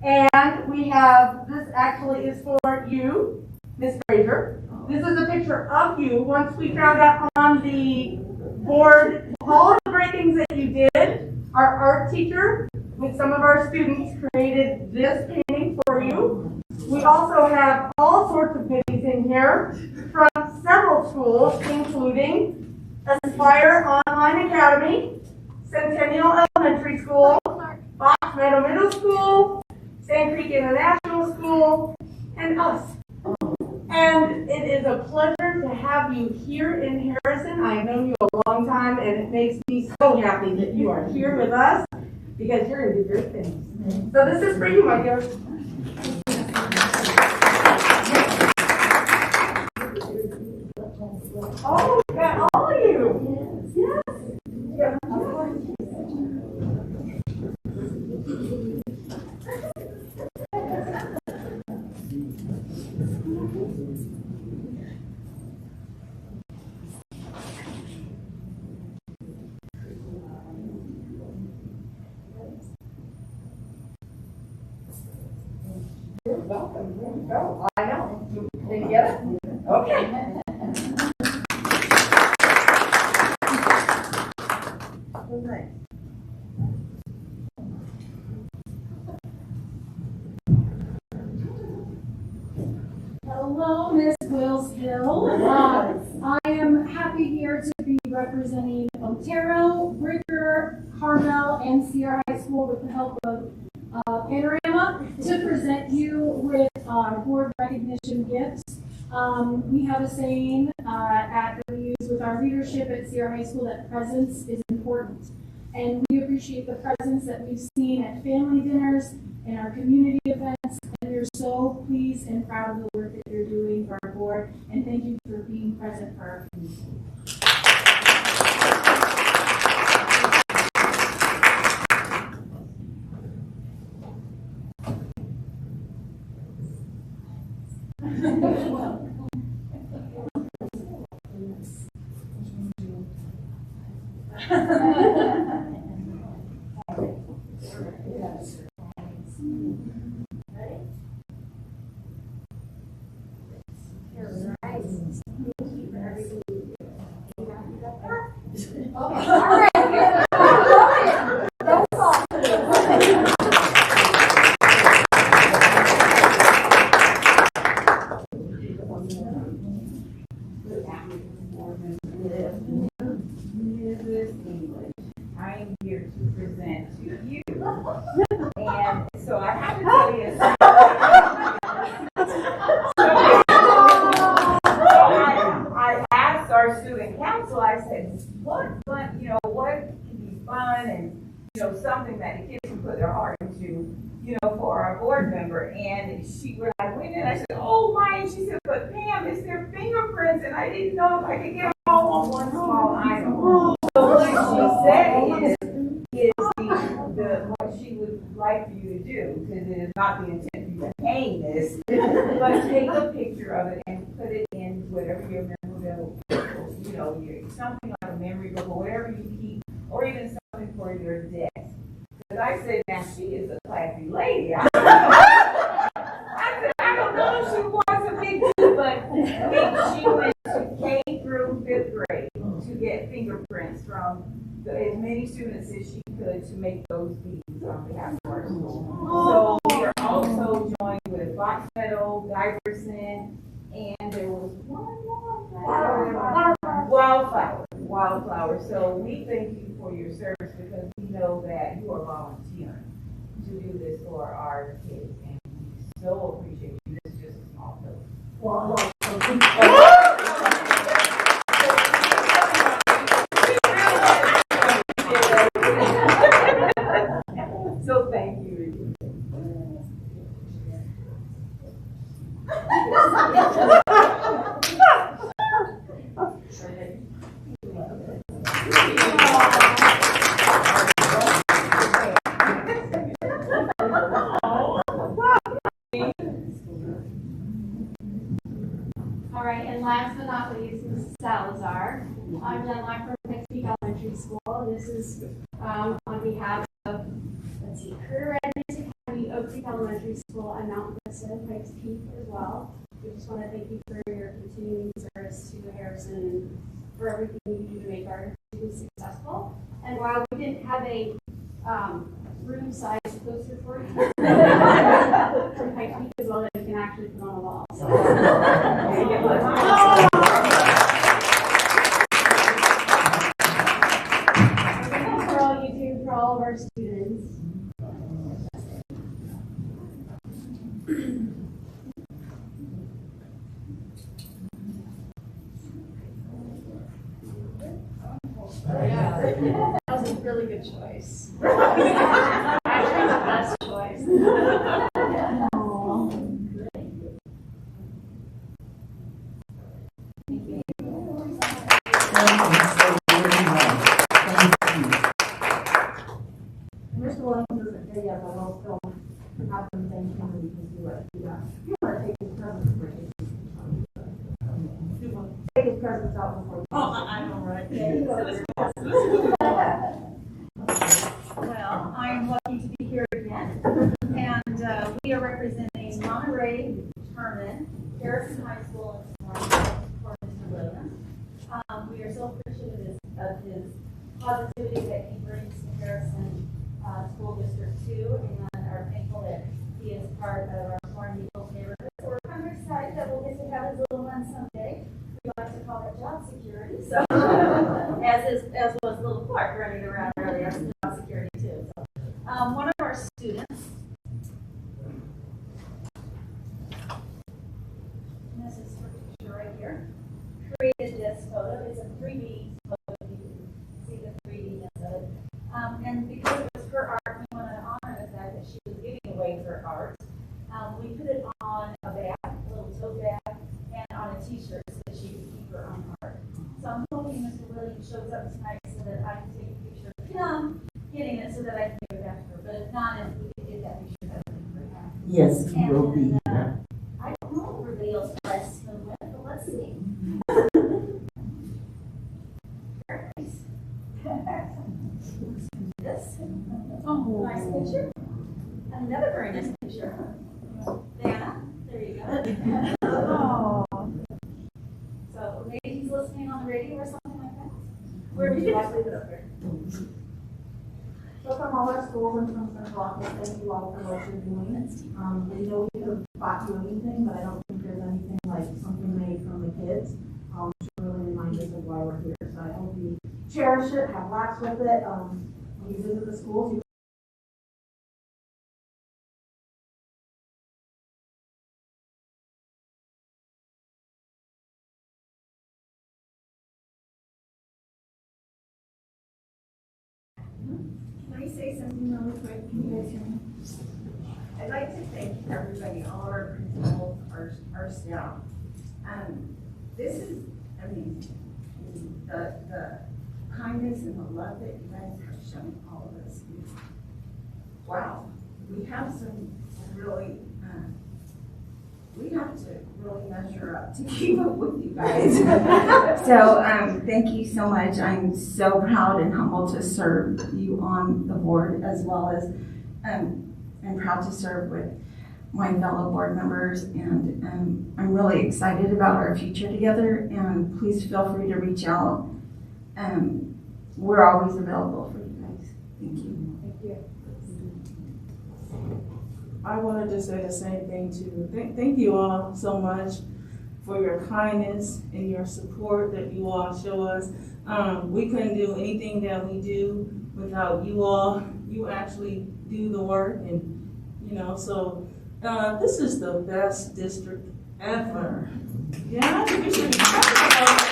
And we have, this actually is for you, Miss Fraser. This is a picture of you once we found out on the board all of the great things that you did. Our art teacher with some of our students created this painting for you. We also have all sorts of goodies in here from several schools, including Aspire Online Academy, Centennial Elementary School, Fox Meadow Middle School, Sand Creek International School, and us. And it is a pleasure to have you here in Harrison. I've known you a long time, and it makes me so happy that you are here with us because you're going to do great things. So this is for you, my dear. Oh, got all of you. Yes. Yeah. You're welcome. Here we go. I know. Did you get it? Okay. Hello, Miss Willsville. I am happy here to be representing Otero, Bricker, Carmel, and Sierra High School with the help of Panorama to present you with our board recognition gifts. We have a saying that we use with our leadership at Sierra High School that presence is important. And we appreciate the presence that we've seen at family dinners and our community events. And we're so pleased and proud of the work that you're doing for our board. And thank you for being present for our community. I'm here to present to you. And so I have to tell you I asked our student council, I said, what fun, what can be fun and, something that the kids can put their heart into, for our board member. And when I went in, I said, oh my, and she said, but Pam, it's their fingerprints, and I didn't know if I could get them all on one small item. So what she said is what she would like for you to do, because it is not the intent for you to paint this, but take a picture of it and put it in whatever your memorable, something like a memory book or whatever you keep, or even something for your desk. Because I said, now she is a classy lady. I said, I don't know if she wants a big deal, but she went to K through 5th grade to get fingerprints from as many students as she could to make those beads on behalf of our school. So we are also joined with Fox Meadow, Diverson, and there was one more. Wildflower. So we thank you for your service because we know that you are volunteering to do this for our kids, and we so appreciate you. This is just a small note. So thank you. All right, and last but not least, Mrs. Salazar. I'm Jen Lack from Peak Elementary School. This is on behalf of, Career Readiness Academy, Oak Creek Elementary School, and Mount Vista, Pikes Peak as well. We just want to thank you for your continuing service to Harrison, for everything you do to make our students successful. And while we didn't have a room size poster for you, from High Peak as well, that you can actually put on a wall. So. Thanks for all you do for all of our students. That was a really good choice. Actually, the best choice. Mr. Williams isn't here yet, but we'll still have them thank him and we can do it. You want to take his presents for you. Take his presents out before you. Oh, I know, right? Well, I'm lucky to be here again, and we are representing Monterey, Herman, Harrison High School, and for Mr. Williams. We are so appreciative of his positivity that he brings to Harrison School District 2, and are thankful that he is part of our Corn Eagles neighborhood. So we're kind of excited that we'll get to have his little one someday. We like to call it job security. So, as was little Clark running around earlier, job security too. So, one of our students, and this is her picture right here, created this photo. It's a 3D photo. You can see the 3D-ness of it. And because it was her art, we wanted to honor the fact that she was giving away her art. We put it on a bag, a little tote bag, and on a t-shirt so that she could keep her own art. So I'm hoping Mr. Williams shows up tonight so that I can take a picture of him getting it so that I can give it back to her. But if not, if we could get that picture, that would be great. Yes, he will be here. I don't know what everybody else blessed him with, but let's see. Very nice. This. Oh, nice picture. Another very nice picture. Dana, there you go. Oh. So maybe he's listening on the radio or something like that. Where would you like to leave it up here? So from all our schools and from Central Office, thank you all for what you're doing. We know we could have bought you anything, but I don't think there's anything like something made from the kids. To really remind us of why we're here. So I hope you cherish it, have lots with it. When you visit the schools, you Can I say something really quick? Can you guys hear me? I'd like to thank everybody, all our principals, our staff. This is, I mean, the kindness and the love that you guys have shown all of us is, wow. We have some really, we have to really measure up to keep up with you guys. So thank you so much. I'm so proud and humbled to serve you on the board, as well as I'm proud to serve with my fellow board members, and I'm really excited about our future together, and please feel free to reach out. We're always available for you guys. Thank you. Thank you. I wanted to say the same thing too. Thank you all so much for your kindness and your support that you all show us. We couldn't do anything that we do without you all. You actually do the work, and so this is the best district ever. Yeah, you should be proud of it.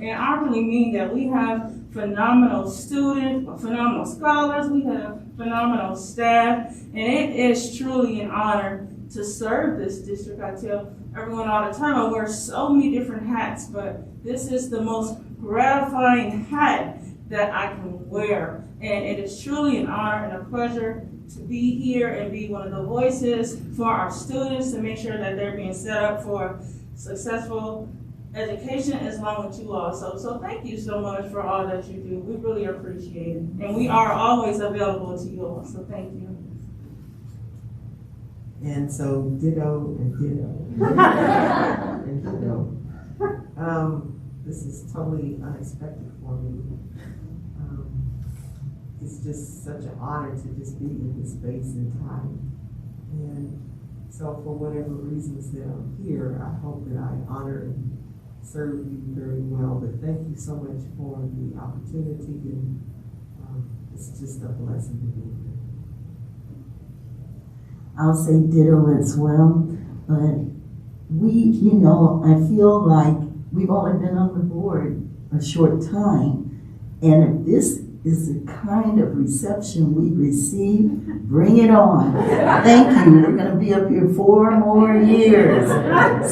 And I really mean that. We have phenomenal students, phenomenal scholars, we have phenomenal staff, and it is truly an honor to serve this district. I tell everyone all the time, I wear so many different hats, but this is the most gratifying hat that I can wear. And it is truly an honor and a pleasure to be here and be one of the voices for our students to make sure that they're being set up for successful education as long as you all. So thank you so much for all that you do. We really appreciate it. And we are always available to you all. So thank you. And so ditto and ditto. And ditto. This is totally unexpected for me. It's just such an honor to just be in this space and time. And so for whatever reasons that I'm here, I hope that I honor and serve you very well. But thank you so much for the opportunity, and it's just a blessing to be here. I'll say ditto as well, but I feel like we've only been on the board a short time, and if this is the kind of reception we receive, bring it on. Thank you. We're going to be up here 4 more years.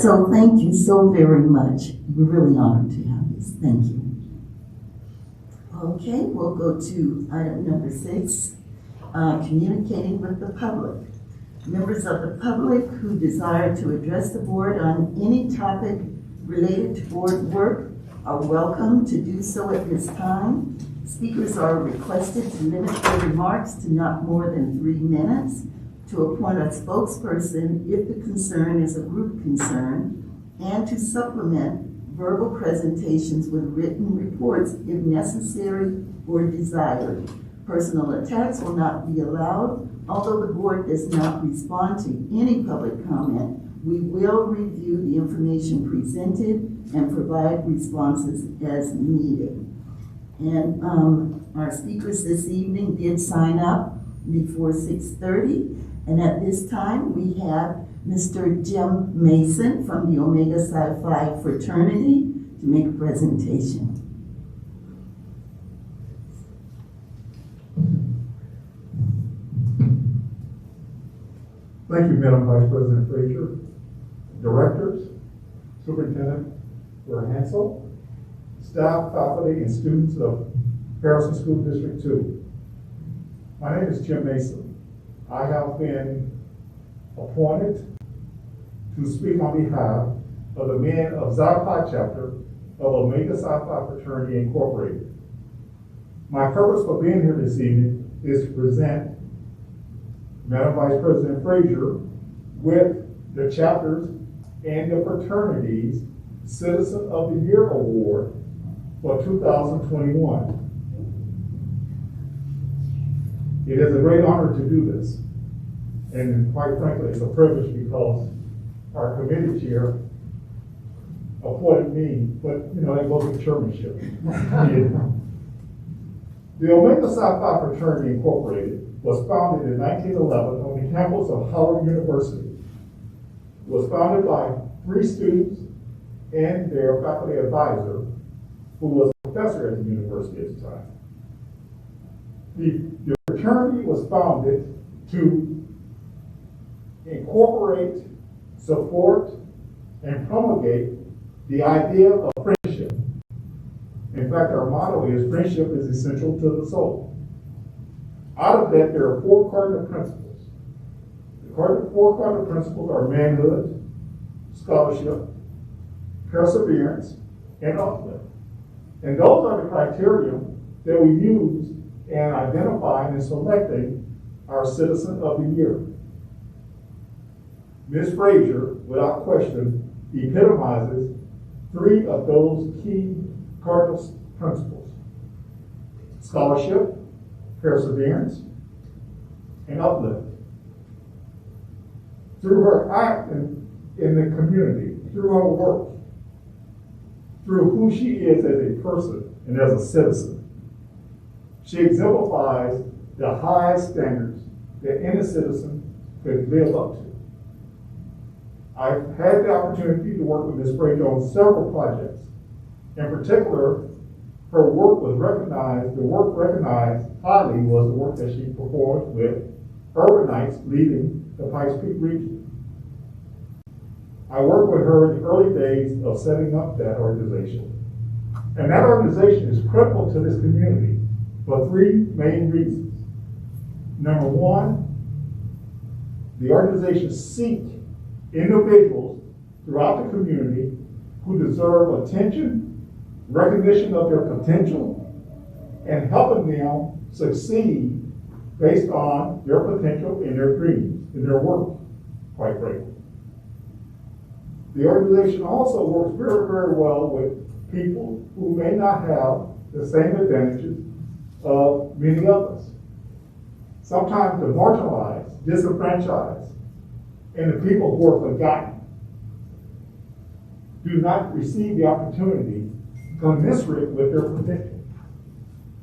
So thank you so very much. We're really honored to have this. Thank you. Okay, we'll go to item number 6, communicating with the public. Members of the public who desire to address the board on any topic related to board work are welcome to do so at this time. Speakers are requested to limit their remarks to not more than 3 minutes, to appoint a spokesperson if the concern is a group concern, and to supplement verbal presentations with written reports if necessary or desired. Personal attacks will not be allowed. Although the board does not respond to any public comment, we will review the information presented and provide responses as needed. And our speakers this evening did sign up before 6:30. And at this time, we have Mr. Jim Mason from the Omega Psi Phi fraternity to make a presentation. Thank you, Madam Vice President Frazier, directors, Superintendent Hansel, staff, faculty, and students of Percussion School District 2. My name is Jim Mason. I have been appointed to speak on behalf of the men of Psi Phi Chapter of Omega Psi Phi Fraternity Incorporated. My purpose for being here this evening is to present Madam Vice President Frazier with the chapters and the fraternities Citizen of the Year Award for 2021. It is a great honor to do this. And quite frankly, it's a privilege because our committee chair appointed me, but that goes with chairmanship. The Omega Psi Phi Fraternity Incorporated was founded in 1911 on the campus of Howard University. It was founded by 3 students and their faculty advisor, who was a professor at the university at the time. The fraternity was founded to incorporate, support, and promulgate the idea of friendship. In fact, our motto is friendship is essential to the soul. Out of that, there are 4 cardinal principles. The 4 cardinal principles are manhood, scholarship, perseverance, and uplift. And those are the criteria that we use in identifying and selecting our Citizen of the Year. Ms. Frazier, without question, epitomizes 3 of those key cardinal principles: scholarship, perseverance, and uplift. Through her act in the community, through her work, through who she is as a person and as a citizen, she exemplifies the highest standards that any citizen could live up to. I've had the opportunity to work with Ms. Frazier on several projects. In particular, her work was recognized, the work recognized highly was the work that she performed with urbanites leading the Pikes Peak region. I worked with her in the early days of setting up that organization. And that organization is critical to this community for 3 main reasons. Number 1, the organization seeks individuals throughout the community who deserve attention, recognition of their potential, and helping them succeed based on their potential and their dreams and their work. quite frankly. The organization also works very, very well with people who may not have the same advantages of many others. Sometimes the marginalized, disenfranchised, and the people who are forgotten do not receive the opportunity commensurate with their potential.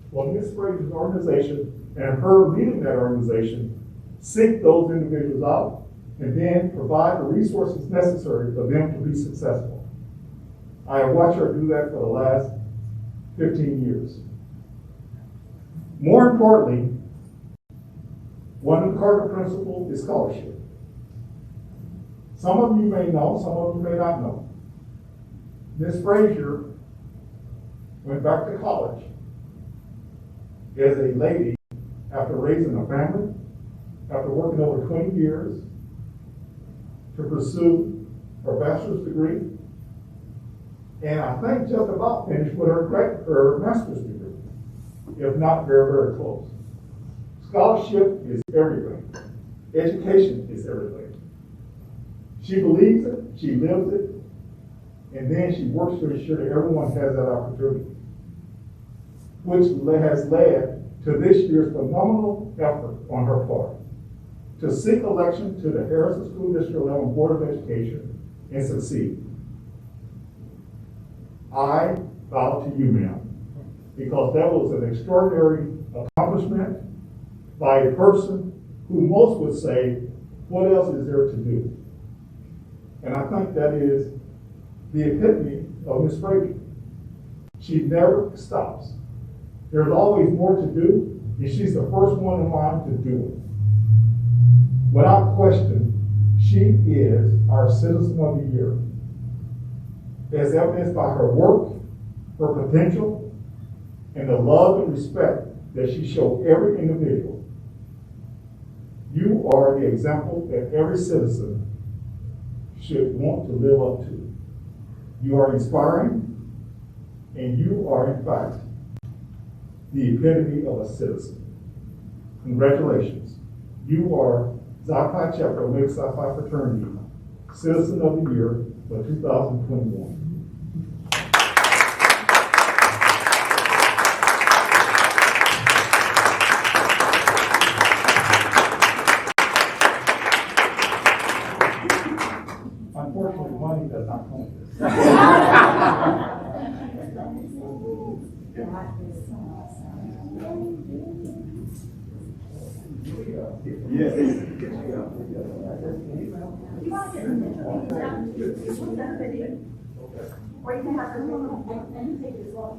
Well, Ms. Frazier's organization and her leading that organization seek those individuals out and then provide the resources necessary for them to be successful. I have watched her do that for the last 15 years. More importantly, one of the cardinal principles is scholarship. Some of you may know, some of you may not know. Ms. Frazier went back to college as a lady after raising a family, after working over 20 years to pursue her bachelor's degree, and I think just about finished with her master's degree, if not very, very close. Scholarship is everything. Education is everything. She believes it, she lives it, and then she works to ensure that everyone has that opportunity, which has led to this year's phenomenal effort on her part to seek election to the Harrison School District 11 Board of Education and succeed. I bow to you, ma'am, because that was an extraordinary accomplishment by a person who most would say, what else is there to do? And I think that is the epitome of Ms. Frazier. She never stops. There's always more to do, and she's the first one in line to do it. Without question, she is our Citizen of the Year, as evidenced by her work, her potential, and the love and respect that she showed every individual. You are the example that every citizen should want to live up to. You are inspiring, and you are, in fact, the epitome of a citizen. Congratulations. You are Xi Pi Chapter Omega Psi Phi Fraternity Citizen of the Year for 2021. Unfortunately, money does not come with this. Or you can have her and you take it as well.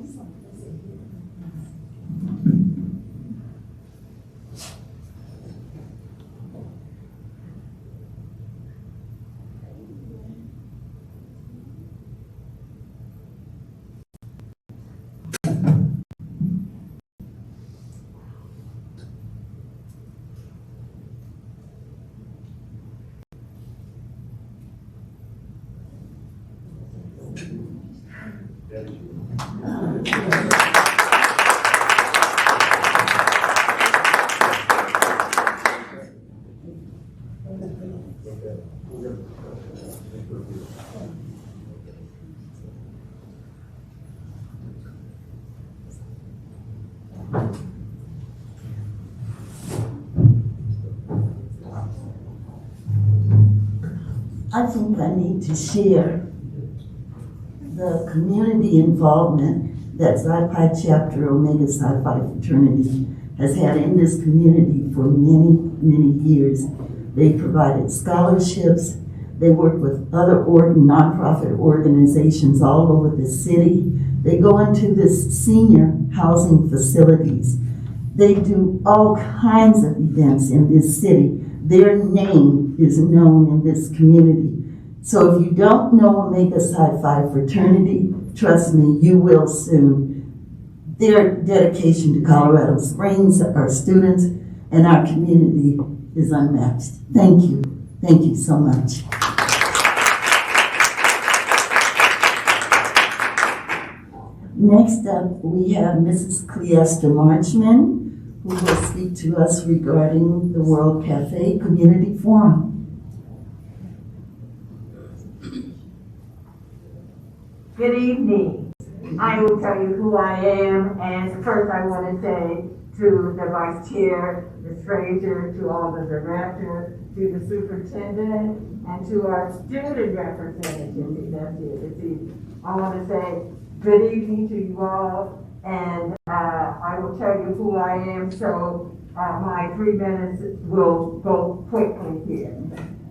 I think I need to share the community involvement that Xi Pi Chapter Omega Psi Phi Fraternity has had in this community for many, many years. They provided scholarships. They work with other nonprofit organizations all over the city. They go into this senior housing facilities. They do all kinds of events in this city. Their name is known in this community. So if you don't know Omega Psi Phi Fraternity, trust me, you will soon. Their dedication to Colorado Springs, our students, and our community is unmatched. Thank you. Thank you so much. Next up, we have Mrs. Cleesta Marchman, who will speak to us regarding the World Cafe Community Forum. Good evening. I will tell you who I am, and first I want to say to the vice chair, Ms. Frazier, to all the directors, to the superintendent, and to our student representatives that's here this evening. I want to say good evening to you all, and I will tell you who I am, so my 3 minutes will go quickly here.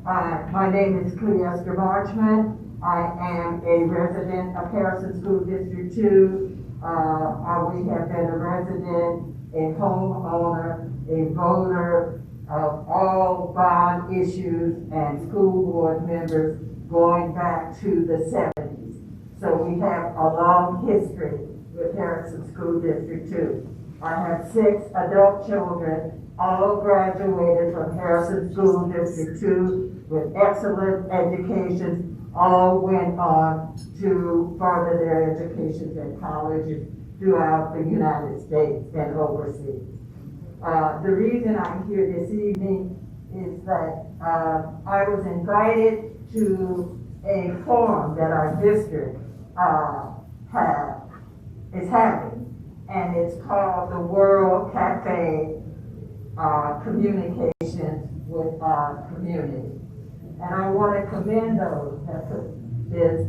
My name is Cleester Marchman. I am a resident of Harrison School District 2. We have been a resident, a homeowner, a voter of all bond issues and school board members going back to the 70s. So we have a long history with Harrison School District 2. I have 6 adult children, all graduated from Harrison School District 2 with excellent education. All went on to further their educations at colleges throughout the United States and overseas. The reason I'm here this evening is that I was invited to a forum that our district is having, and it's called the World Cafe Communications with Our Community. And I want to commend those that put this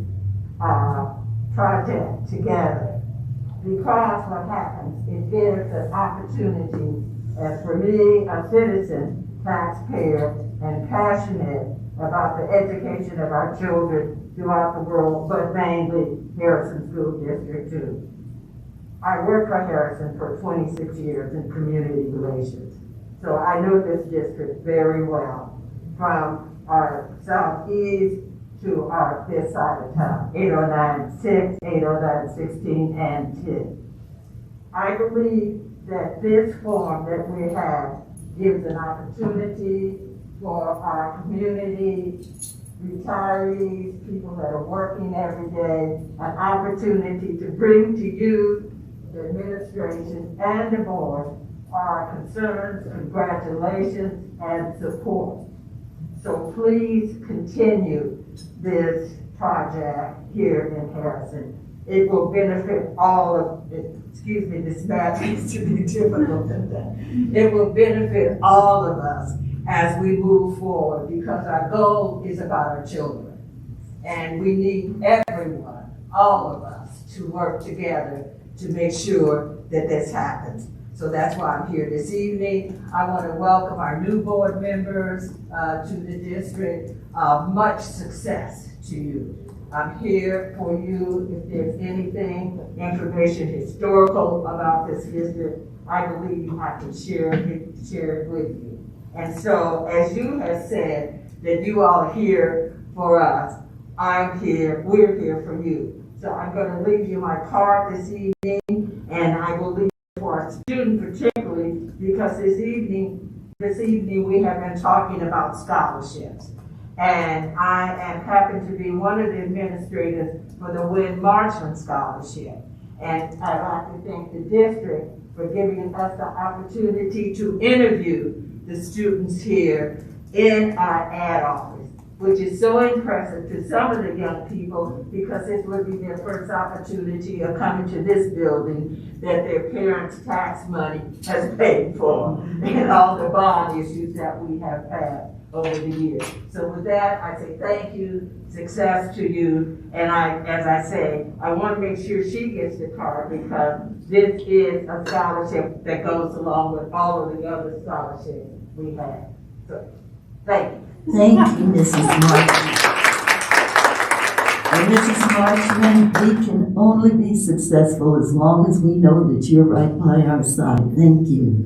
project together, because what happens, it gives an opportunity, as for me, a citizen, taxpayer, and passionate about the education of our children throughout the world, but mainly Harrison School District 2. I worked for Harrison for 26 years in community relations, so I know this district very well, from our southeast to our this side of town, 809-6, 809-16, and 10. I believe that this forum that we have gives an opportunity for our community, retirees, people that are working every day, an opportunity to bring to you, the administration and the board, our concerns, congratulations, and support. So please continue this project here in Harrison. It will benefit all of it. Excuse me, this math needs to be difficult than that. It will benefit all of us as we move forward, because our goal is about our children. And we need everyone, all of us, to work together to make sure that this happens. So that's why I'm here this evening. I want to welcome our new board members to the district. Much success to you. I'm here for you if there's anything, information historical about this district. I believe I can share it with you. And so, as you have said that you all are here for us, I'm here, we're here for you. So I'm going to leave you my card this evening, and I will leave for our student particularly, because this evening we have been talking about scholarships. And I happen to be one of the administrators for the Win Marchman Scholarship. And I'd like to thank the district for giving us the opportunity to interview the students here in our ad office, which is so impressive to some of the young people, because this would be their first opportunity of coming to this building that their parents' tax money has paid for, and all the bond issues that we have had over the years. So with that, I say thank you, success to you, and as I say, I want to make sure she gets the card, because this is a scholarship that goes along with all of the other scholarships we have. So, thank you. Thank you, Mrs. Marchman. And Mrs. Marchman, we can only be successful as long as we know that you're right by our side. Thank you.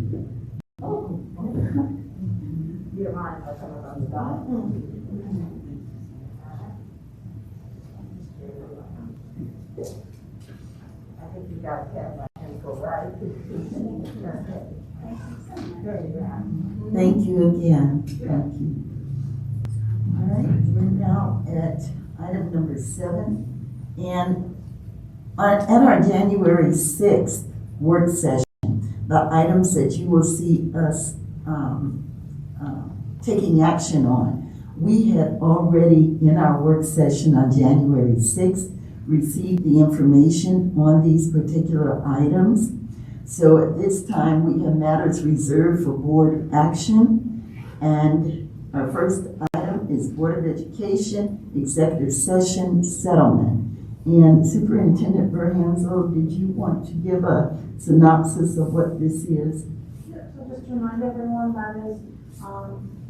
I think you got to have my ankle right. There you go. Thank you again. Thank you. All right, we're now at item number 7. And at our January 6th work session, the items that you will see us taking action on, we had already in our work session on January 6th received the information on these particular items. So at this time, we have matters reserved for board action. And our first item is Board of Education Executive Session Settlement. And Superintendent Berhansel, did you want to give a synopsis of what this is? Yeah, so just to remind everyone, that is,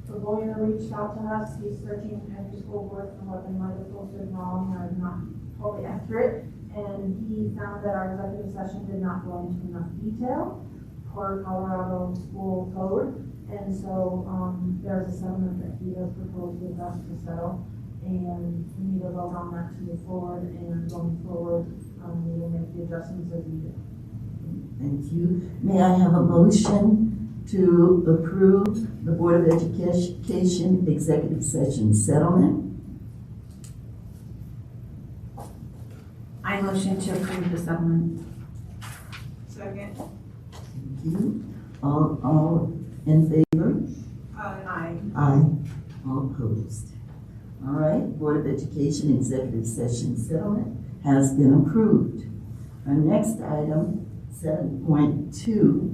the lawyer reached out to us, he's searching every school board for what they might have posted wrong or not totally accurate, and he found that our executive session did not go into enough detail for Colorado school code, and so, there's a settlement that he has proposed with us to settle, and we need a vote on that to move forward, and going forward, we will make the adjustments as needed. Thank you. May I have a motion to approve the Board of Education Executive Session Settlement? I motion to approve the settlement. Second. Thank you. All in favor? Aye. Aye. All opposed? All right, Board of Education Executive Session Settlement has been approved. Our next item, 7.2,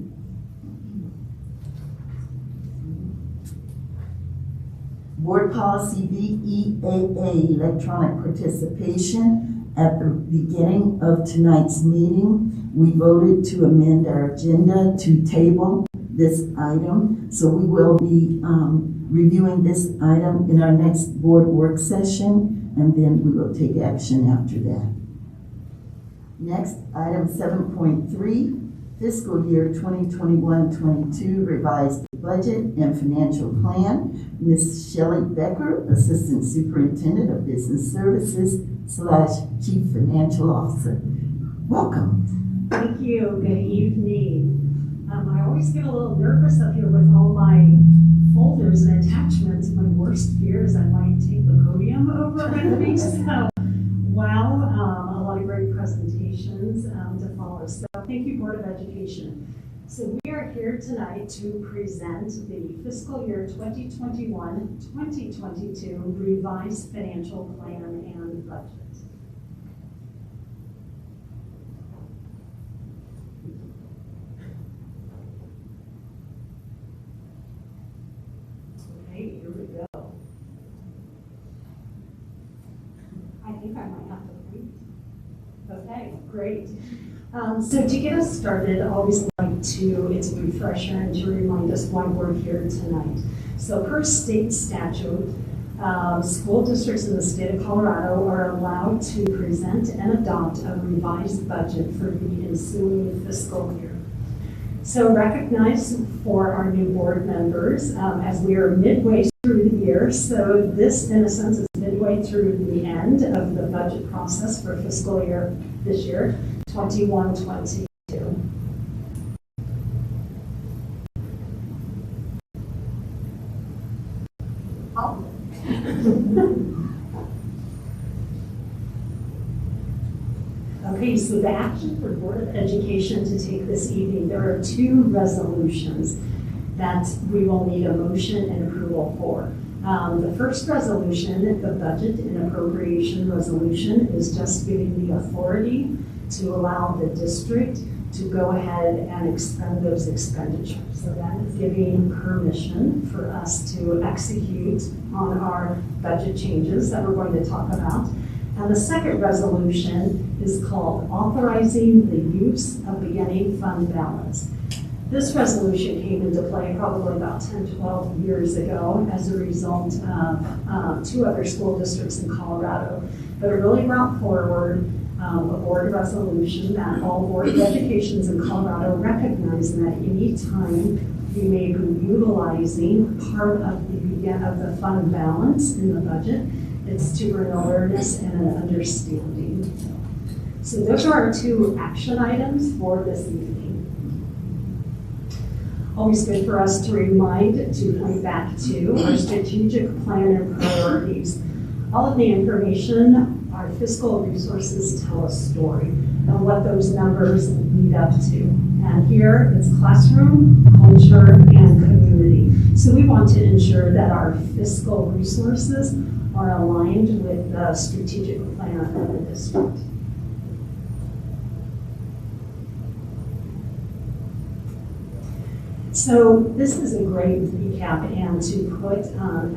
Board Policy BEAA, Electronic Participation. At the beginning of tonight's meeting, we voted to amend our agenda to table this item. So we will be reviewing this item in our next board work session, and then we will take action after that. Next, item 7.3, Fiscal Year 2021-22 Revised Budget and Financial Plan. Ms. Shelley Becker, Assistant Superintendent of Business Services / Chief Financial Officer. Welcome. Thank you. Good evening. I always get a little nervous up here with all my folders and attachments. My worst fear is I might take the podium over with me. So, wow, a lot of great presentations to follow. So thank you, Board of Education. So we are here tonight to present the fiscal year 2021-2022 revised financial plan and budget. Okay, here we go. I think I might have to read. Okay, great. So to get us started, I always like to, it's a refresher and to remind us why we're here tonight. So per state statute, school districts in the state of Colorado are allowed to present and adopt a revised budget for the ensuing fiscal year. So recognize for our new board members, as we are midway through the year, so this in a sense is midway through the end of the budget process for fiscal year this year, 21-22. Okay, so the action for Board of Education to take this evening, there are two resolutions that we will need a motion and approval for. The first resolution, the budget and appropriation resolution, is just giving the authority to allow the district to go ahead and expend those expenditures. So that is giving permission for us to execute on our budget changes that we're going to talk about. And the second resolution is called Authorizing the Use of Beginning Fund Balance. This resolution came into play probably about 10, 12 years ago as a result of two other school districts in Colorado. But it really brought forward a board resolution that all Board of Educations in Colorado recognize that any time you may be utilizing part of the fund balance in the budget, it's to bring awareness and an understanding. So those are our two action items for this evening. Always good for us to remind, to point back to our strategic plan and priorities. All of the information, our fiscal resources tell a story of what those numbers lead up to. And here it's classroom, culture, and community. So we want to ensure that our fiscal resources are aligned with the strategic plan of the district. So this is a great recap and to put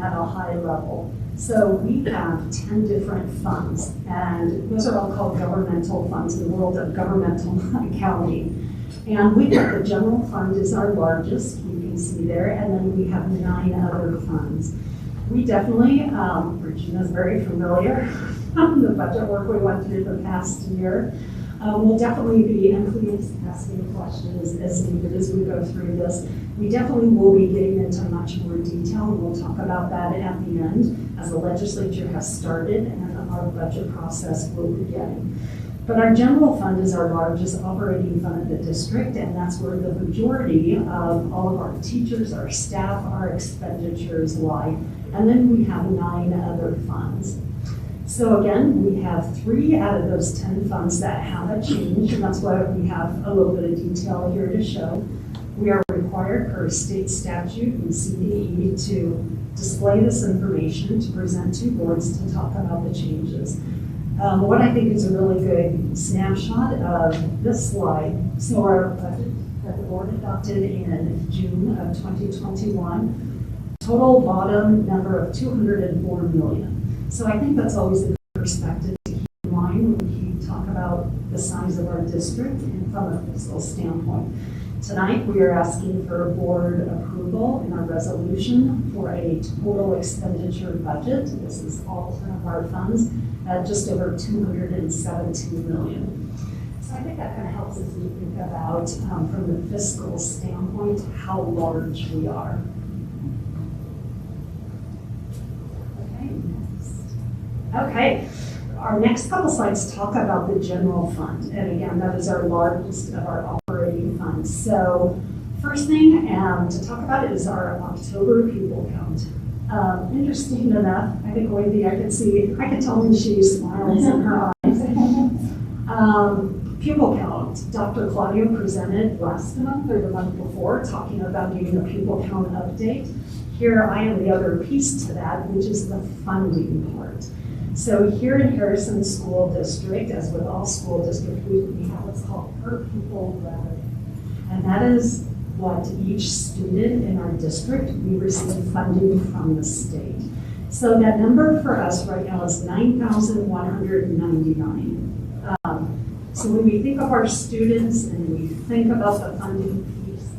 at a high level. So we have 10 different funds, and those are all called governmental funds in the world of governmental accounting. And we have the general fund is our largest, you can see there, and then we have 9 other funds. We definitely, Regina's very familiar from the budget work we went through the past year. We'll definitely be, and please ask me questions as needed as we go through this. We definitely will be getting into much more detail, and we'll talk about that at the end as the legislature has started and our budget process will begin. But our general fund is our largest operating fund of the district, and that's where the majority of all of our teachers, our staff, our expenditures lie. And then we have 9 other funds. So again, we have 3 out of those 10 funds that haven't changed, and that's why we have a little bit of detail here to show. We are required per state statute and CDE to display this information, to present to boards to talk about the changes. What I think is a really good snapshot of this slide, so our budget that the board adopted in June of 2021, total bottom number of 204 million. So I think that's always a good perspective to keep in mind when we talk about the size of our district and from a fiscal standpoint. Tonight, we are asking for board approval in our resolution for a total expenditure budget. This is all 10 of our funds at just over 217 million. So I think that kind of helps us to think about, from the fiscal standpoint, how large we are. Okay, our next couple slides talk about the general fund. And again, that is our largest of our operating funds. So first thing to talk about is our October pupil count. Interesting enough, I think Wendy, I can tell when she smiles in her eyes. Pupil count, Dr. Claudio presented last month or the month before talking about giving a pupil count update. Here I am the other piece to that, which is the funding part. So here in Harrison School District, as with all school districts, we have what's called per pupil revenue. And that is what each student in our district, we receive funding from the state. So that number for us right now is $9,199. So when we think of our students and we think about the funding piece,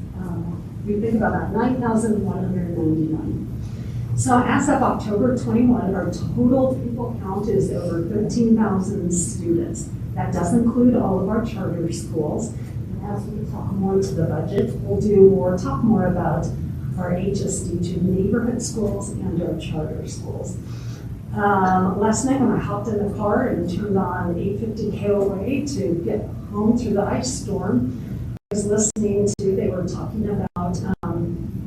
we think about that $9,199. So as of October 21, our total pupil count is over 13,000 students. That does include all of our charter schools. And as we talk more to the budget, we'll talk more about our HSD2 neighborhood schools and our charter schools. Last night when I hopped in the car and turned on 850 KOA to get home through the ice storm, I was listening to, they were talking about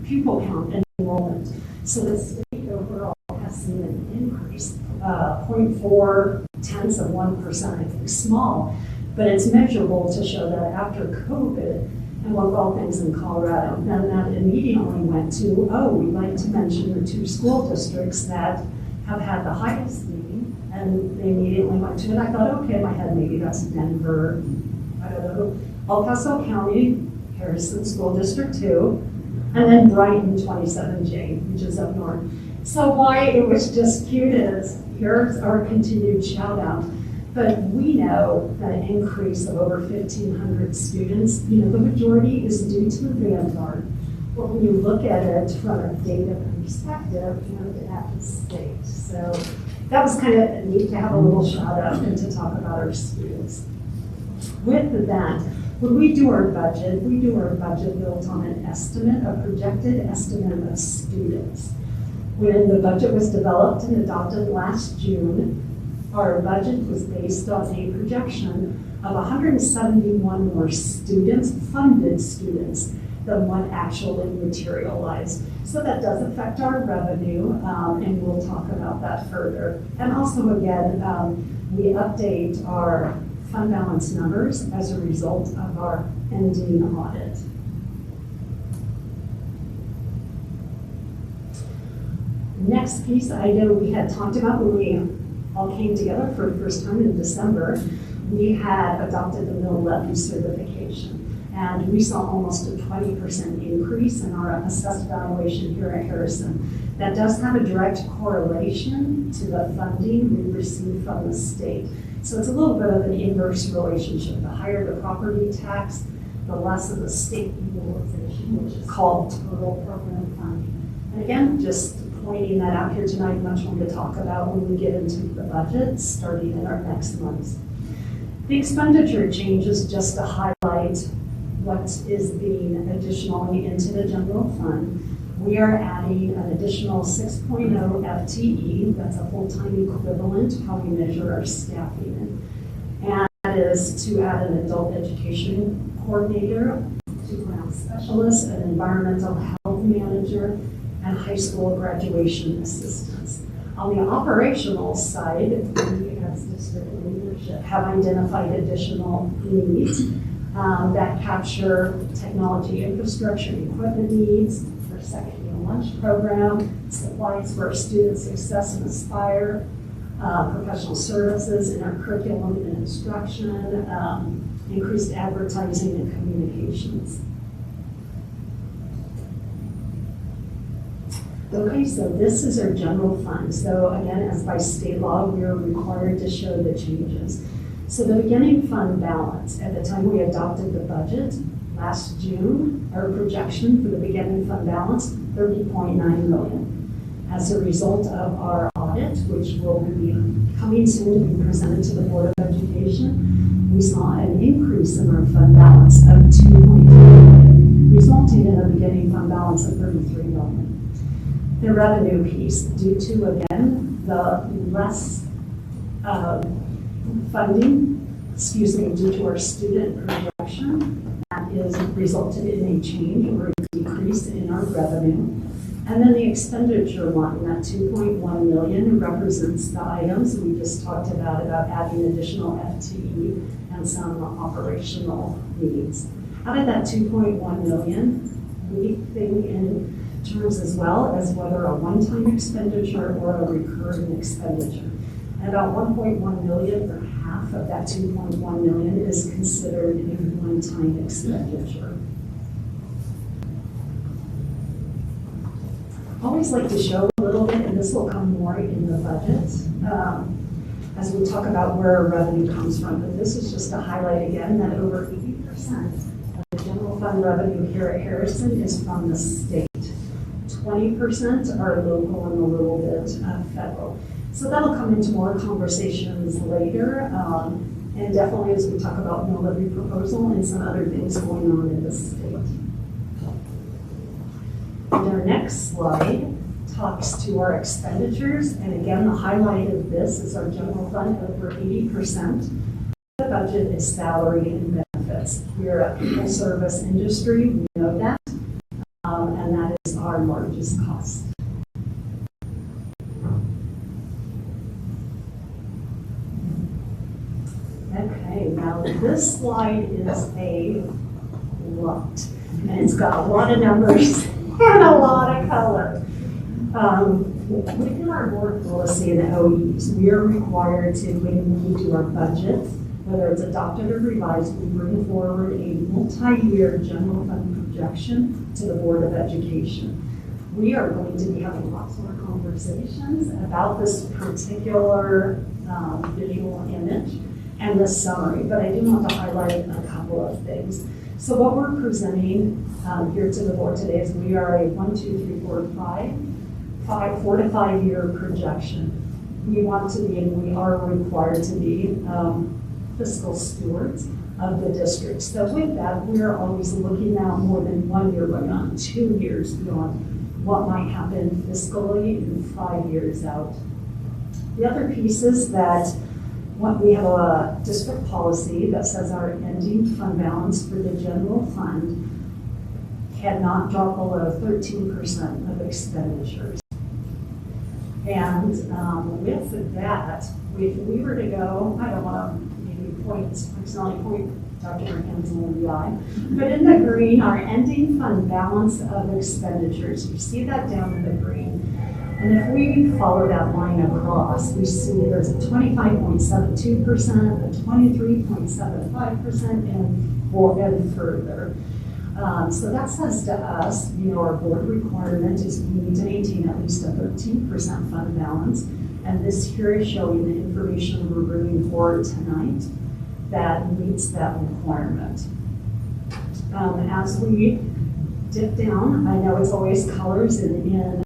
pupil count and enrollment. So the state overall has seen an increase, 0.4%, I think, small, but it's measurable to show that after COVID, and with all things in Colorado, then that immediately went to, we'd like to mention the 2 school districts that have had the highest meeting, and they immediately went to it. I thought, okay, in my head, maybe that's Denver, I don't know, El Paso County, Harrison School District 2, and then Brighton 27J, which is up north. So why it was just cute is, here's our continued shout out. But we know that an increase of over 1,500 students, the majority is due to the Vanguard. But when you look at it from a data perspective, at the state. So that was kind of neat to have a little shout out and to talk about our students. With that, when we do our budget built on an estimate, a projected estimate of students. When the budget was developed and adopted last June, our budget was based on a projection of 171 more students, funded students, than what actually materialized. So that does affect our revenue, and we'll talk about that further. And also, again, we update our fund balance numbers as a result of our ending audit. Next piece, I know we had talked about when we all came together for the first time in December, we had adopted the mill levy certification. And we saw almost a 20% increase in our assessed valuation here at Harrison. That does have a direct correlation to the funding we receive from the state. So it's a little bit of an inverse relationship. The higher the property tax, the less of the state utilization, which is called total program funding. And again, just pointing that out here tonight, much more to talk about when we get into the budget starting in our next month. The expenditure changes just to highlight what is being additionally into the general fund. We are adding an additional 6.0 FTE, that's a full-time equivalent, how we measure our staffing. And that is to add an adult education coordinator, 2.0 specialist, an environmental health manager, and high school graduation assistants. On the operational side, we as district leadership have identified additional needs that capture technology infrastructure and equipment needs for second meal lunch program, supplies for our student success and Aspire, professional services in our curriculum and instruction, increased advertising and communications. Okay, so this is our general fund. So again, as by state law, we are required to show the changes. So the beginning fund balance, at the time we adopted the budget last June, our projection for the beginning fund balance, 30.9 million. As a result of our audit, which will be coming soon to be presented to the Board of Education, we saw an increase in our fund balance of 2.3 million, resulting in a beginning fund balance of 33 million. The revenue piece, due to, again, the less funding, due to our student projection, that is resulted in a change or a decrease in our revenue. And then the expenditure line, that 2.1 million represents the items we just talked about adding additional FTE and some operational needs. Out of that 2.1 million, we think in terms as well as whether a one-time expenditure or a recurring expenditure. And about 1.1 million, or half of that 2.1 million, is considered a one-time expenditure. I always like to show a little bit, and this will come more in the budget, as we talk about where our revenue comes from. But this is just to highlight again that over 80% of the general fund revenue here at Harrison is from the state. 20% are local and a little bit federal. So that'll come into more conversations later, and definitely as we talk about mill levy proposal and some other things going on in the state. And our next slide talks to our expenditures, and again, the highlight of this is our general fund. Over 80% of the budget is salary and benefits. We are a people service industry, we know that, and that is our largest cost. Okay, now this slide is a lot, and it's got a lot of numbers and a lot of color. Within our board policy and OEs, we are required to, when we do our budget, whether it's adopted or revised, we bring forward a multi-year general fund projection to the Board of Education. We are going to be having lots more conversations about this particular visual image and the summary, but I do want to highlight a couple of things. So what we're presenting here to the board today is we are a 4 to 5 year projection. We want to be, and we are required to be, fiscal stewards of the district. So with that, we are always looking out more than 1 year beyond, 2 years beyond what might happen fiscally in 5 years out. The other piece is that we have a district policy that says our ending fund balance for the general fund cannot drop below 13% of expenditures. And with that, if we were to go, I don't want to accidentally point Dr. Brinkham's in the eye, but in the green, our ending fund balance of expenditures, you see that down in the green. And if we follow that line across, we see there's a 25.72%, a 23.75%, and further. So that says to us, our board requirement is we need to maintain at least a 13% fund balance. And this here is showing the information we're bringing forward tonight that meets that requirement. As we dip down, I know it's always colors in the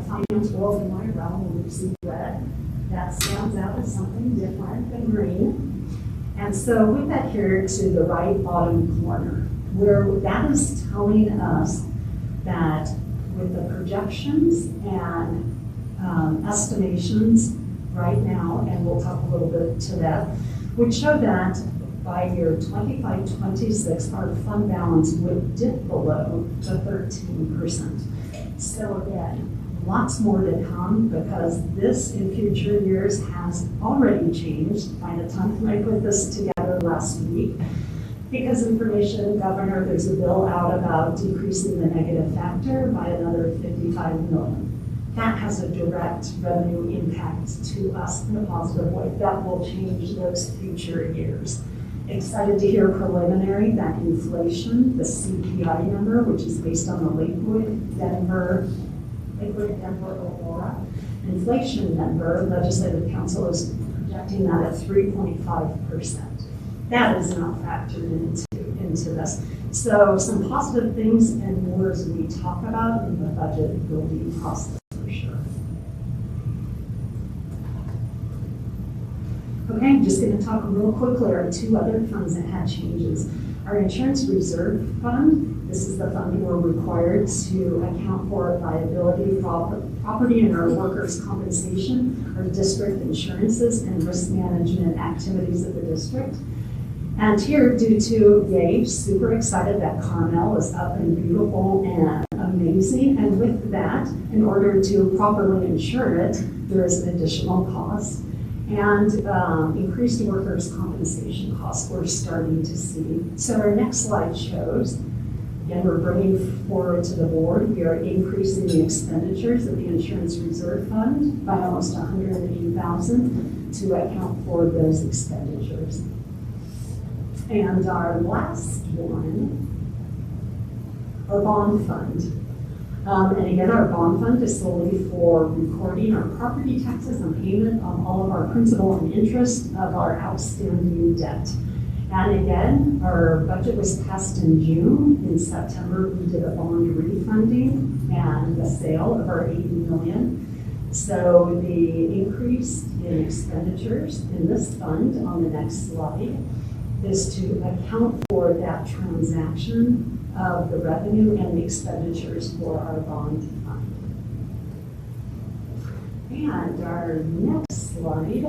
finance world in my realm when we see red. That stands out as something different than green. And so with that here to the right bottom corner, where that is telling us that with the projections and estimations right now, and we'll talk a little bit to that, would show that by year 25-26, our fund balance would dip below the 13%. So again, lots more to come because this in future years has already changed by the time I put this together last week. Because information, Governor, there's a bill out about decreasing the negative factor by another 55 million. That has a direct revenue impact to us in a positive way. That will change those future years. Excited to hear preliminary that inflation, the CPI number, which is based on the Lakewood, Denver, Aurora inflation number, Legislative Council is projecting that at 3.5%. That is not factored into this. So some positive things and more as we talk about in the budget building process for sure. Okay, I'm just going to talk real quickly. There are two other funds that had changes. Our insurance reserve fund, this is the fund we're required to account for liability, property, and our workers' compensation, our district insurances, and risk management activities of the district. And here, due to, super excited that Carmel is up and beautiful and amazing. And with that, in order to properly insure it, there is an additional cost. And increased workers' compensation costs we're starting to see. So our next slide shows, again, we're bringing forward to the board, we are increasing the expenditures of the insurance reserve fund by almost $180,000 to account for those expenditures. And our last one, our bond fund. And again, our bond fund is solely for recording our property taxes and payment on all of our principal and interest of our outstanding debt. And again, our budget was passed in June. In September, we did a bond refunding and the sale of our $80 million. So the increase in expenditures in this fund on the next slide is to account for that transaction of the revenue and the expenditures for our bond fund. And our next slide,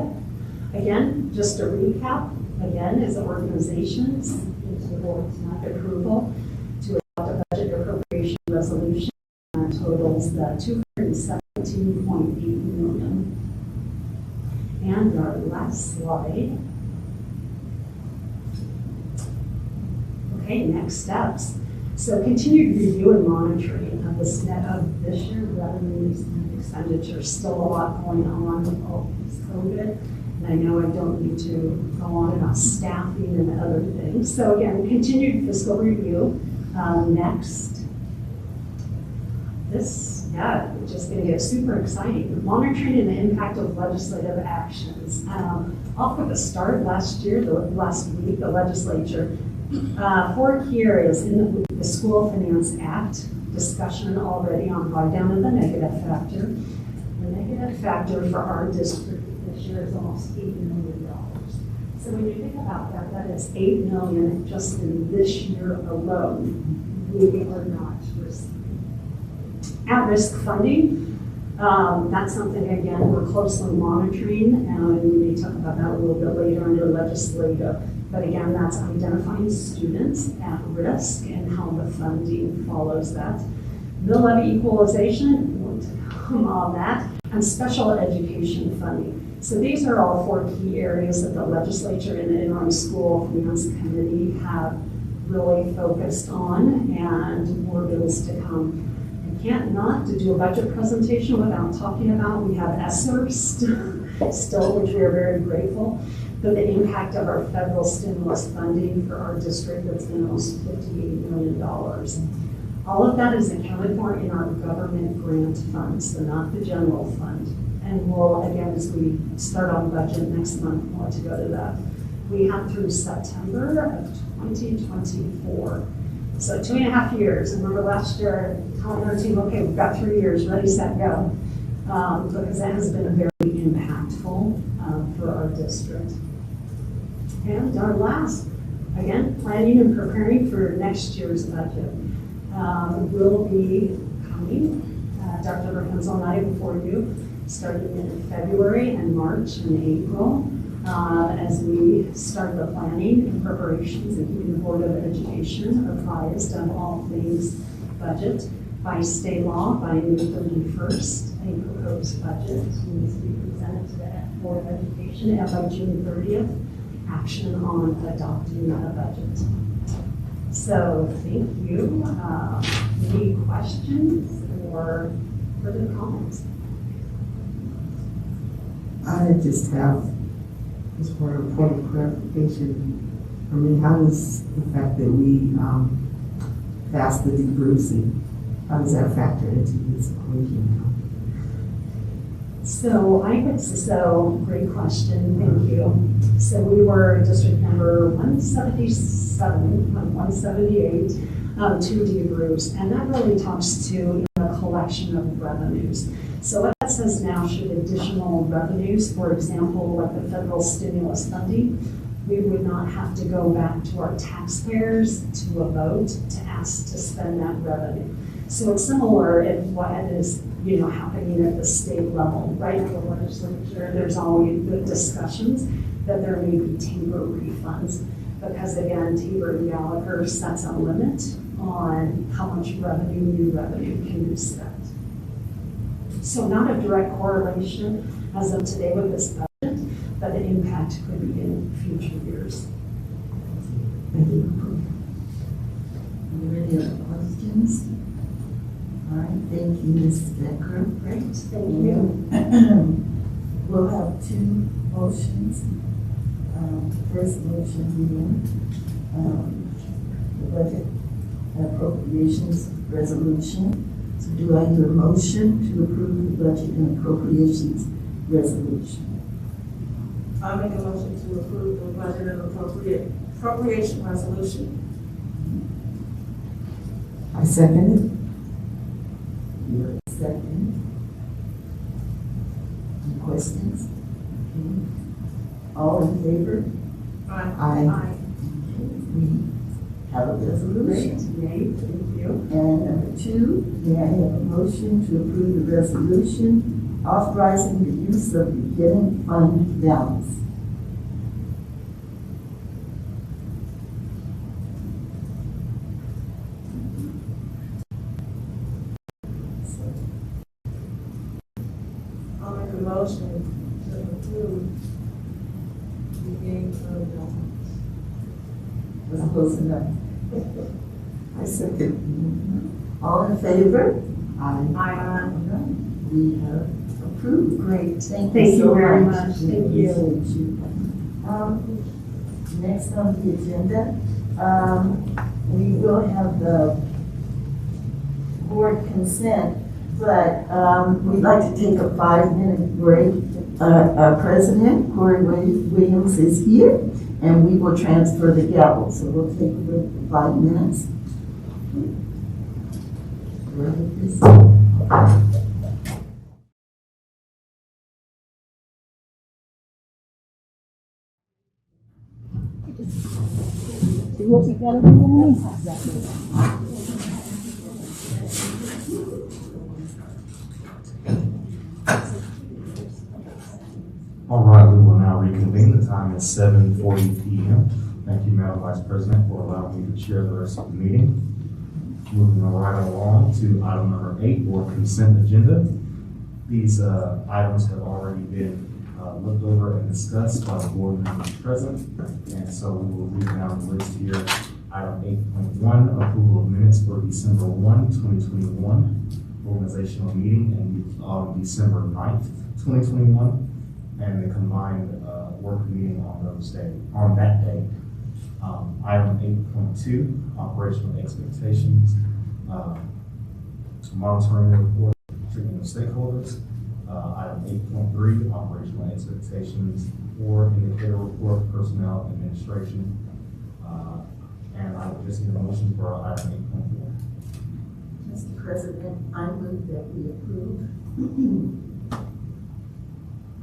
again, just a recap, again, is organizations into the board tonight approval to adopt a budget appropriation resolution that totals the $217.8 million. And our last slide. Okay, next steps. So continued review and monitoring of this year revenues and expenditures. Still a lot going on with all this COVID. And I know I don't need to go on about staffing and other things. So again, continued fiscal review. Next. This, just going to get super exciting. Monitoring and the impact of legislative actions. Off with a start last week, the legislature 4 key areas in the School Finance Act, discussion already on brought down to the negative factor. The negative factor for our district this year is almost $8 million. So when you think about that, that is $8 million just in this year alone. We are not receiving. At-risk funding, that's something, again, we're closely monitoring, and we may talk about that a little bit later in the legislative. But again, that's identifying students at risk and how the funding follows that. Mill levy equalization, more to come on that, and special education funding. So these are all 4 key areas that the legislature and the Interim School Finance Committee have really focused on, and more bills to come. I can't not to do a budget presentation without talking about, we have ESSER still, which we are very grateful for the impact of our federal stimulus funding for our district that's been almost $58 million. All of that is accounted for in our government grant funds, so not the general fund. And we'll, again, as we start on budget next month, we'll have to go to that. We have through September of 2024. So 2.5 years. And remember last year, telling our team, okay, we've got 3 years, ready, set, go. Because that has been very impactful for our district. And our last, again, planning and preparing for next year's budget will be coming. Dr. Rapunzel and I before you, starting in February and March and April, as we start the planning and preparations and keeping the Board of Education apprised of all things budget. By state law, by May 31st, any proposed budget needs to be presented to the Board of Education, and by June 30th, action on adopting a budget. So thank you. Any questions or further comments? I just have, just for a point of clarification, for me, how does the fact that we passed the debrucing, how does that factor into this equation? So great question, thank you. So we were district number 177, 178 to debruce, and that really talks to the collection of revenues. So what that says now, should additional revenues, for example, like the federal stimulus funding, we would not have to go back to our taxpayers to a vote to ask to spend that revenue. So it's similar at what is, happening at the state level, right? The legislature, there's always the discussions that there may be TABOR refunds, because again, TABOR and Gallagher sets a limit on how much new revenue can be spent. So not a direct correlation as of today with this budget, but the impact could be in future years. Thank you. Are there any other questions? All right, thank you, Mrs. Becker. Great, thank you. We'll have two motions. First motion being the budget and appropriations resolution. So do I hear a motion to approve the budget and appropriations resolution? I'll make a motion to approve the budget and appropriation resolution. I second it. You're second. Any questions? Okay. All in favor? Aye. We have a resolution. Great, yay, thank you. And number two, may I have a motion to approve the resolution authorizing the use of beginning fund balance? I'll make a motion to approve the beginning fund balance. Was close enough. I second. All in favor? Aye. We have approved. Great, Thank thank you so you very much. much, We thank you. appreciate you. Next on the agenda, we will have the board consent, but we'd like to take a 5-minute break. Our president, Corey Williams, is here, and we will transfer the gavel. So we'll take a break for 5 minutes. All right, we will now reconvene. The time is 7:40 p.m. Thank you, Madam Vice President, for allowing me to chair the rest of the meeting. Moving right along to item number 8, board consent agenda. These items have already been looked over and discussed by the board members present, and so we will read down the list here. Item 1, approval of minutes for December 1, 2021, organizational meeting, and December 9th, 2021, and the combined work meeting on that day. Item 8.2, operational expectations, monitoring report, treatment of stakeholders. Item 8.3, operational expectations for indicator report, personnel administration. And I would just need a motion for item 8.4. Mr. President, I move that we approve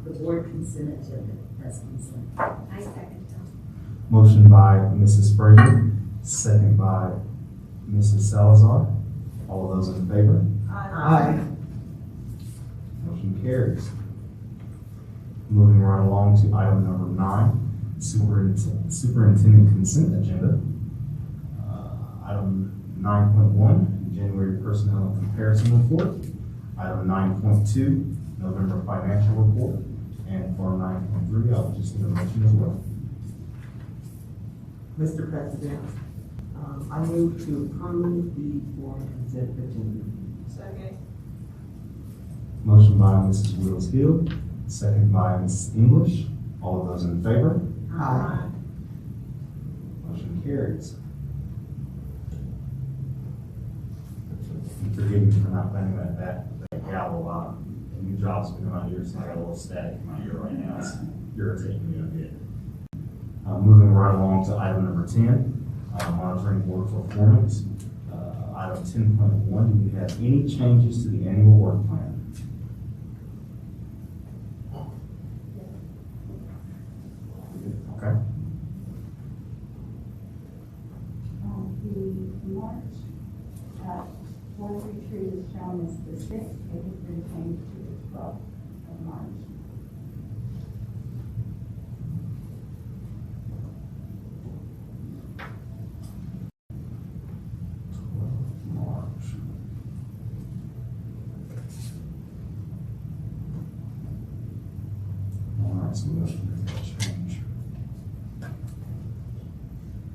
the board consent agenda as consent. I second that. Motion by Mrs. Frazier, second by Mrs. Salazar. All of those in favor? Aye. Motion carries. Moving right along to item number 9, superintendent consent agenda. Item 9.1, January personnel and comparison report. Item 9.2, November financial report. And for 9.3, I'll just need a motion as well. Mr. President, I move to approve the board consent agenda. Second. Motion by Mrs. Wills Hill, second by Mrs. English. All of those in favor? Aye. Motion carries. And forgive me for not banging that gavel. New job's been in my ear, so I got a little static in my ear right now. It's irritating me a bit. Moving right along to item number 10, monitoring board performance. Item 10.1, do we have any changes to the annual work plan? Okay. The March board retreat is shown as the 6th, it has been changed to the 12th of March. March. All right, so we'll have to make that change.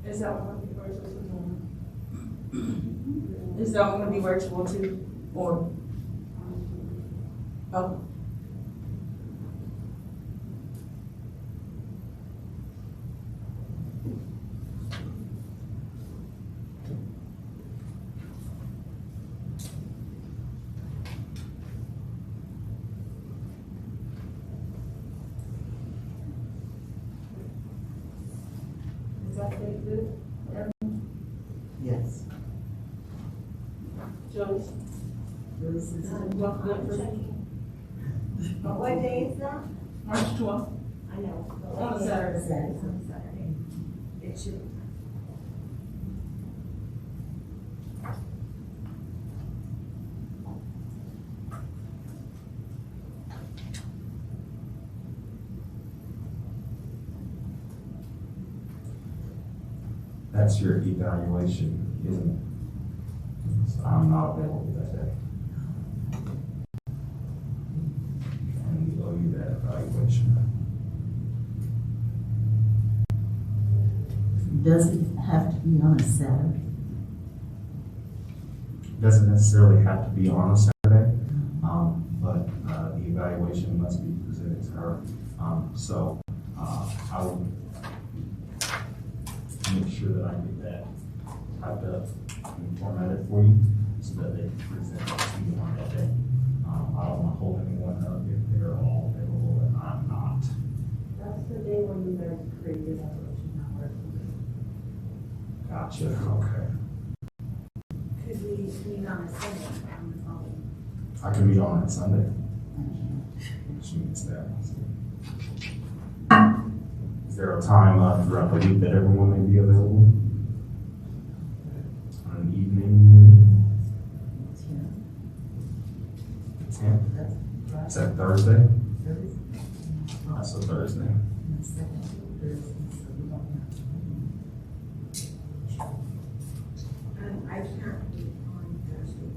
Is that one going to be virtual too? Is that one going to be virtual too? Or? Oh. Is that good? Yes. Joyce? This is What day is that? March 12th. I know. On Saturday. Saturday. It should. That's your evaluation, isn't it? So I'm not available that day. And we owe you that evaluation. Does it have to be on a Saturday? Doesn't necessarily have to be on a Saturday, but the evaluation must be presented to her. So I will make sure that I get that typed up and formatted for you so that they can present it to you on that day. I don't want to hold anyone up if they're all available and I'm not. That's the day when you guys create the evaluation, not working. Gotcha, okay. Could we meet on a Sunday on the phone? I can meet on that Sunday. Which means that. Is there a time throughout the week that everyone may be available? On an evening? 10th? Is that Thursday? That's a Thursday. I can't be on Thursday.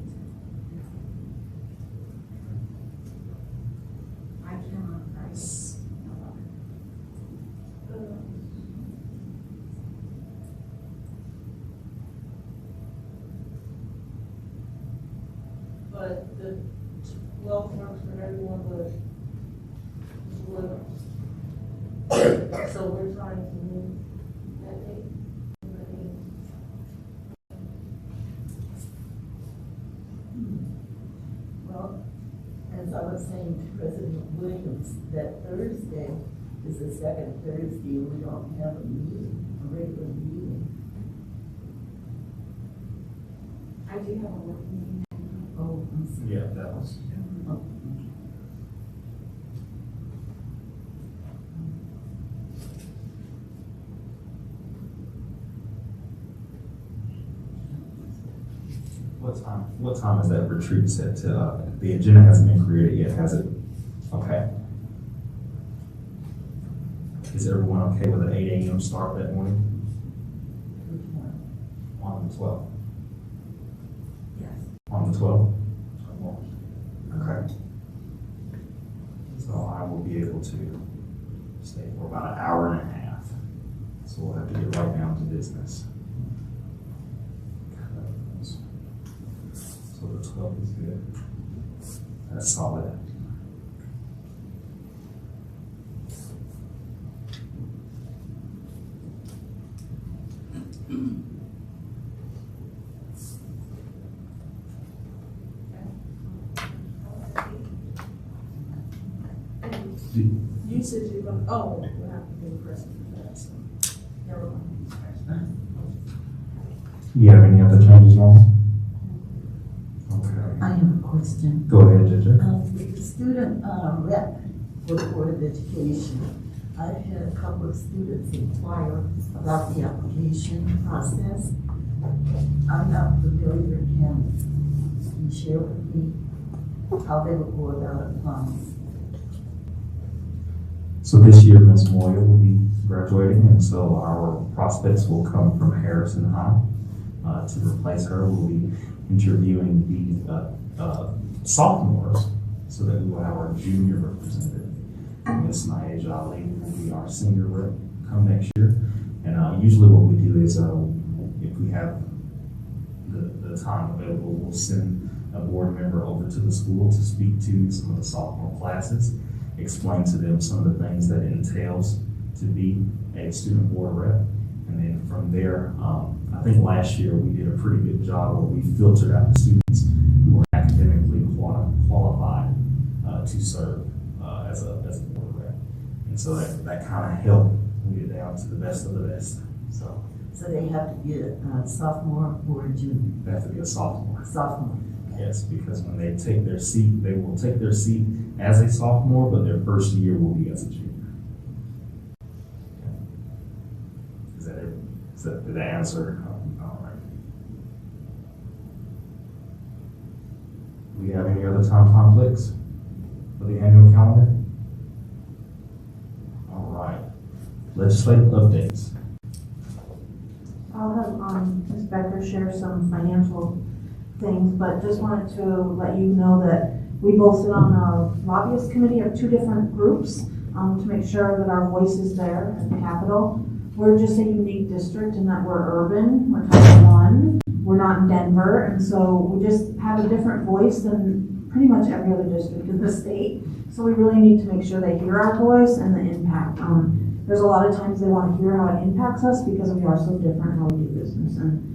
I can on Friday. but the 12th works for everyone but 11. So we're trying to move that date. Well, as I was saying to President Williams, that Thursday is the second Thursday, and we don't have a meeting, a regular meeting. I do have a work meeting. Oh, I'm sorry. Yeah, that was. Oh, What time is that retreat set to? The agenda hasn't been created yet, has it? Okay. Is everyone okay with an 8 a.m. start that morning? On the 12th? yes. On the 12th? Okay. So I will be able to stay for about an hour and a half. So we'll have to get right down to business. So the 12th is good. That's solid. You said you're going, oh, we'll have to do a present for that, so, never mind. You have any other changes, Norman? Okay. I have a question. Go ahead, JJ. With the student rep for the Board of Education, I've had a couple of students inquire about the application process. I'm not familiar. Can you share with me how they would go about applying? So this year, Ms. Moya will be graduating, and so our prospects will come from Harrison High. To replace her, we'll be interviewing the sophomores so that we will have our junior representative. Ms. Naya Jolly will be our senior rep come next year. And usually what we do is if we have the time available, we'll send a board member over to the school to speak to some of the sophomore classes, explain to them some of the things that it entails to be a student board rep. And then from there, I think last year we did a pretty good job where we filtered out the students who were academically qualified to serve as a board rep. And so that kind of helped weed it down to the best of the best. So they have to be a sophomore or a junior? they have to be a sophomore. Sophomore. Yes, because when they take their seat, they will take their seat as a sophomore, but their first year will be as a junior. Is that it? Did that answer? All right. Do we have any other time conflicts for the annual calendar? All right. Legislative updates. I'll have Ms. Becker share some financial things, but just wanted to let you know that we both sit on a lobbyist committee of two different groups to make sure that our voice is there at the Capitol. We're just a unique district in that we're urban, we're Title I, we're not in Denver, and so we just have a different voice than pretty much every other district in the state. So we really need to make sure they hear our voice and the impact. There's a lot of times they want to hear how it impacts us because we are so different how we do business and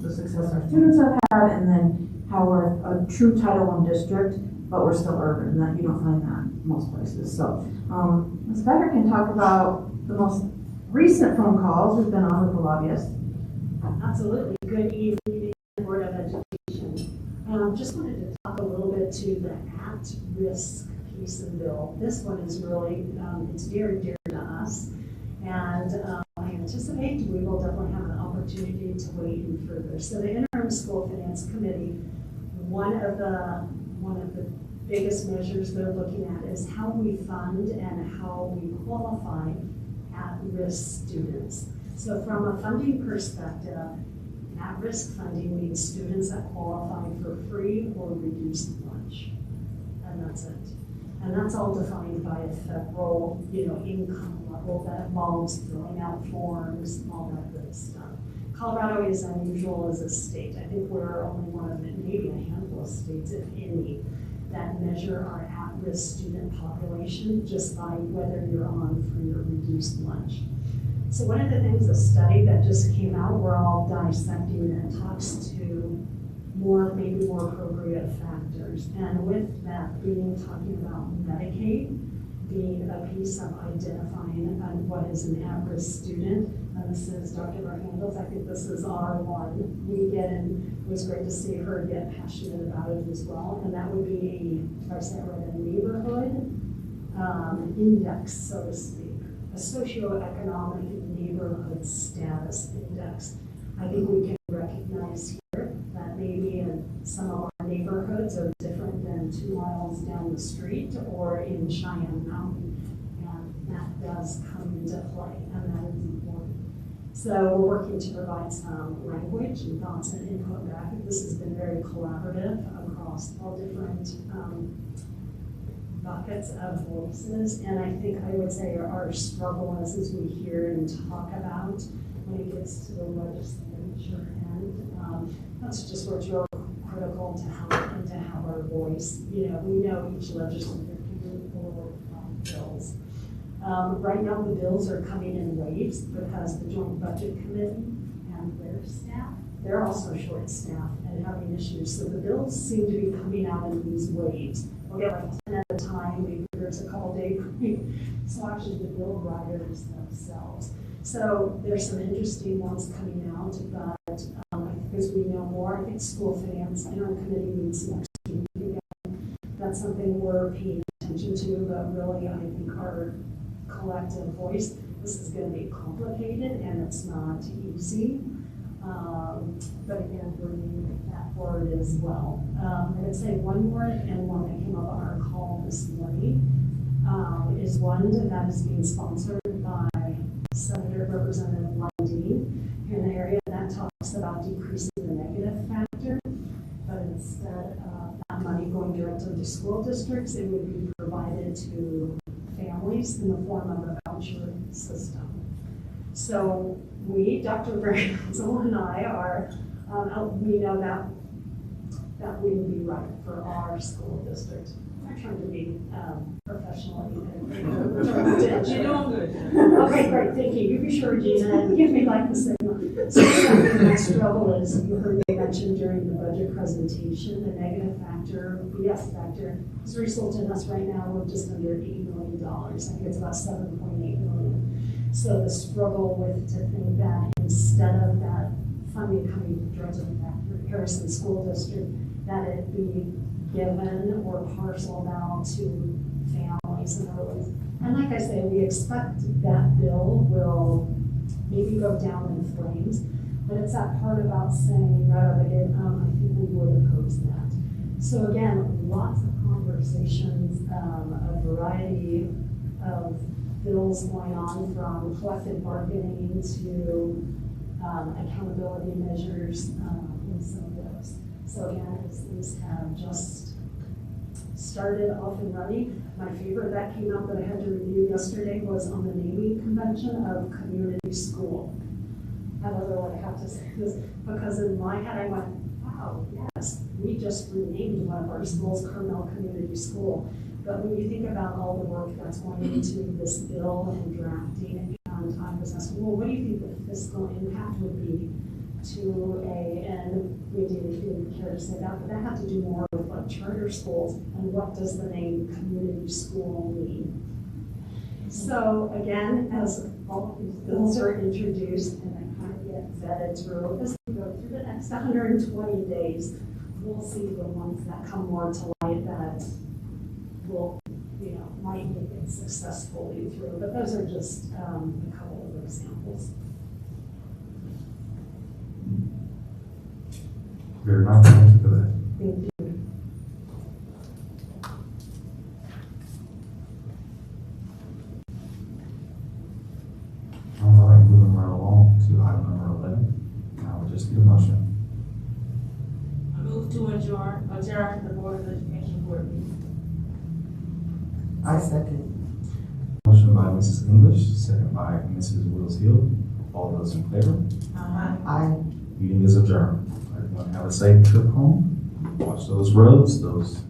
the success our students have had, and then how we're a true Title I district, but we're still urban, that you don't find that in most places. So Ms. Becker can talk about the most recent phone calls we've been on with the lobbyists. Absolutely. Good evening, Board of Education. Just wanted to talk a little bit to the at-risk piece of the bill. This one is really, it's very dear to us. And I anticipate we will definitely have an opportunity to weigh in further. So the Interim School Finance Committee, one of the biggest measures they're looking at is how we fund and how we qualify at-risk students. So from a funding perspective, at-risk funding means students that qualify for free or reduced lunch. And that's it. And that's all defined by a federal, income level that involves filling out forms, all that good stuff. Colorado is unusual as a state. I think we're only one of maybe a handful of states, if any, that measure our at-risk student population just by whether you're on free or reduced lunch. So one of the things, a study that just came out, we're all dissecting and talks to maybe more appropriate factors. And with that talking about Medicaid being a piece of identifying what is an at-risk student. And this is Dr. Barhandels. I think this is our one. We get in, it was great to see her get passionate about it as well. And that would be a neighborhood index, so to speak. A socioeconomic neighborhood status index. I think we can recognize here that maybe in some of our neighborhoods are different than 2 miles down the street or in Cheyenne Mountain. And that does come into play, and that is important. So we're working to provide some language and thoughts and input back. This has been very collaborative across all different buckets of voices, and I think I would say our struggle is as we hear and talk about when it gets to the legislature, and that's just where it's real critical to have our voice. We know each legislator can move forward on bills. Right now, the bills are coming in waves because the Joint Budget Committee and their staff, they're also short-staffed and having issues. So the bills seem to be coming out in these waves. We'll get like 10 at a time, maybe there's a couple day break. So actually the bill writers themselves. So there's some interesting ones coming out, but as we know more, I think school finance interim committee meets next week again. That's something we're paying attention to, but really I think our collective voice, this is going to be complicated and it's not easy. But again, we're moving that forward as well. I would say one more, and one that came up on our call this morning, is one that is being sponsored by Senator Representative Lundeen here in the area that talks about decreasing the negative factor, but instead of that money going directly to school districts, it would be provided to families in the form of a voucher system. So we, Dr. Barhandels and I are, we know that wouldn't be right for our school district. I'm trying to be professional. You're doing good. Okay, great, thank you. You be sure, Gina, and give me like the signal. So my struggle is, you heard me mention during the budget presentation, the negative factor, BS factor, has resulted in us right now with just under $8 million. I think it's about 7.8 million. So the struggle with to think that instead of that funding coming directly back to Harrison School District, that it be given or parceled out to families and others. And like I say, we expect that bill will maybe go down in flames, but it's that part about saying right out of the gate, I think we would oppose that. So again, lots of conversations, a variety of bills going on, from collective bargaining to accountability measures in some of those. So again, these have just started off and running. My favorite that came out that I had to review yesterday was on the naming convention of community school. I don't know what I have to say this, because in my head I went, wow, yes, we just renamed one of our schools Carmel Community School. But when you think about all the work that's going into this bill and drafting, and I was asking, well, what do you think the fiscal impact would be to and we didn't care to say that, but that had to do more with what charter schools and what does the name community school mean. So again, as all these bills are introduced and they kind of get vetted through, as we go through the next 120 days, we'll see the ones that come more to light that will, might make it successfully through. But those are just a couple of examples. Very much, thank you for that. Thank you. All right, moving right along to item number 11. Now we'll just get a motion. I move to adjourn the Board of Education board meeting. I second. Motion by Mrs. English, second by Mrs. Wills Hill. All those in favor? Aye. Meeting is adjourned. Everyone have a safe trip home. Watch those roads, those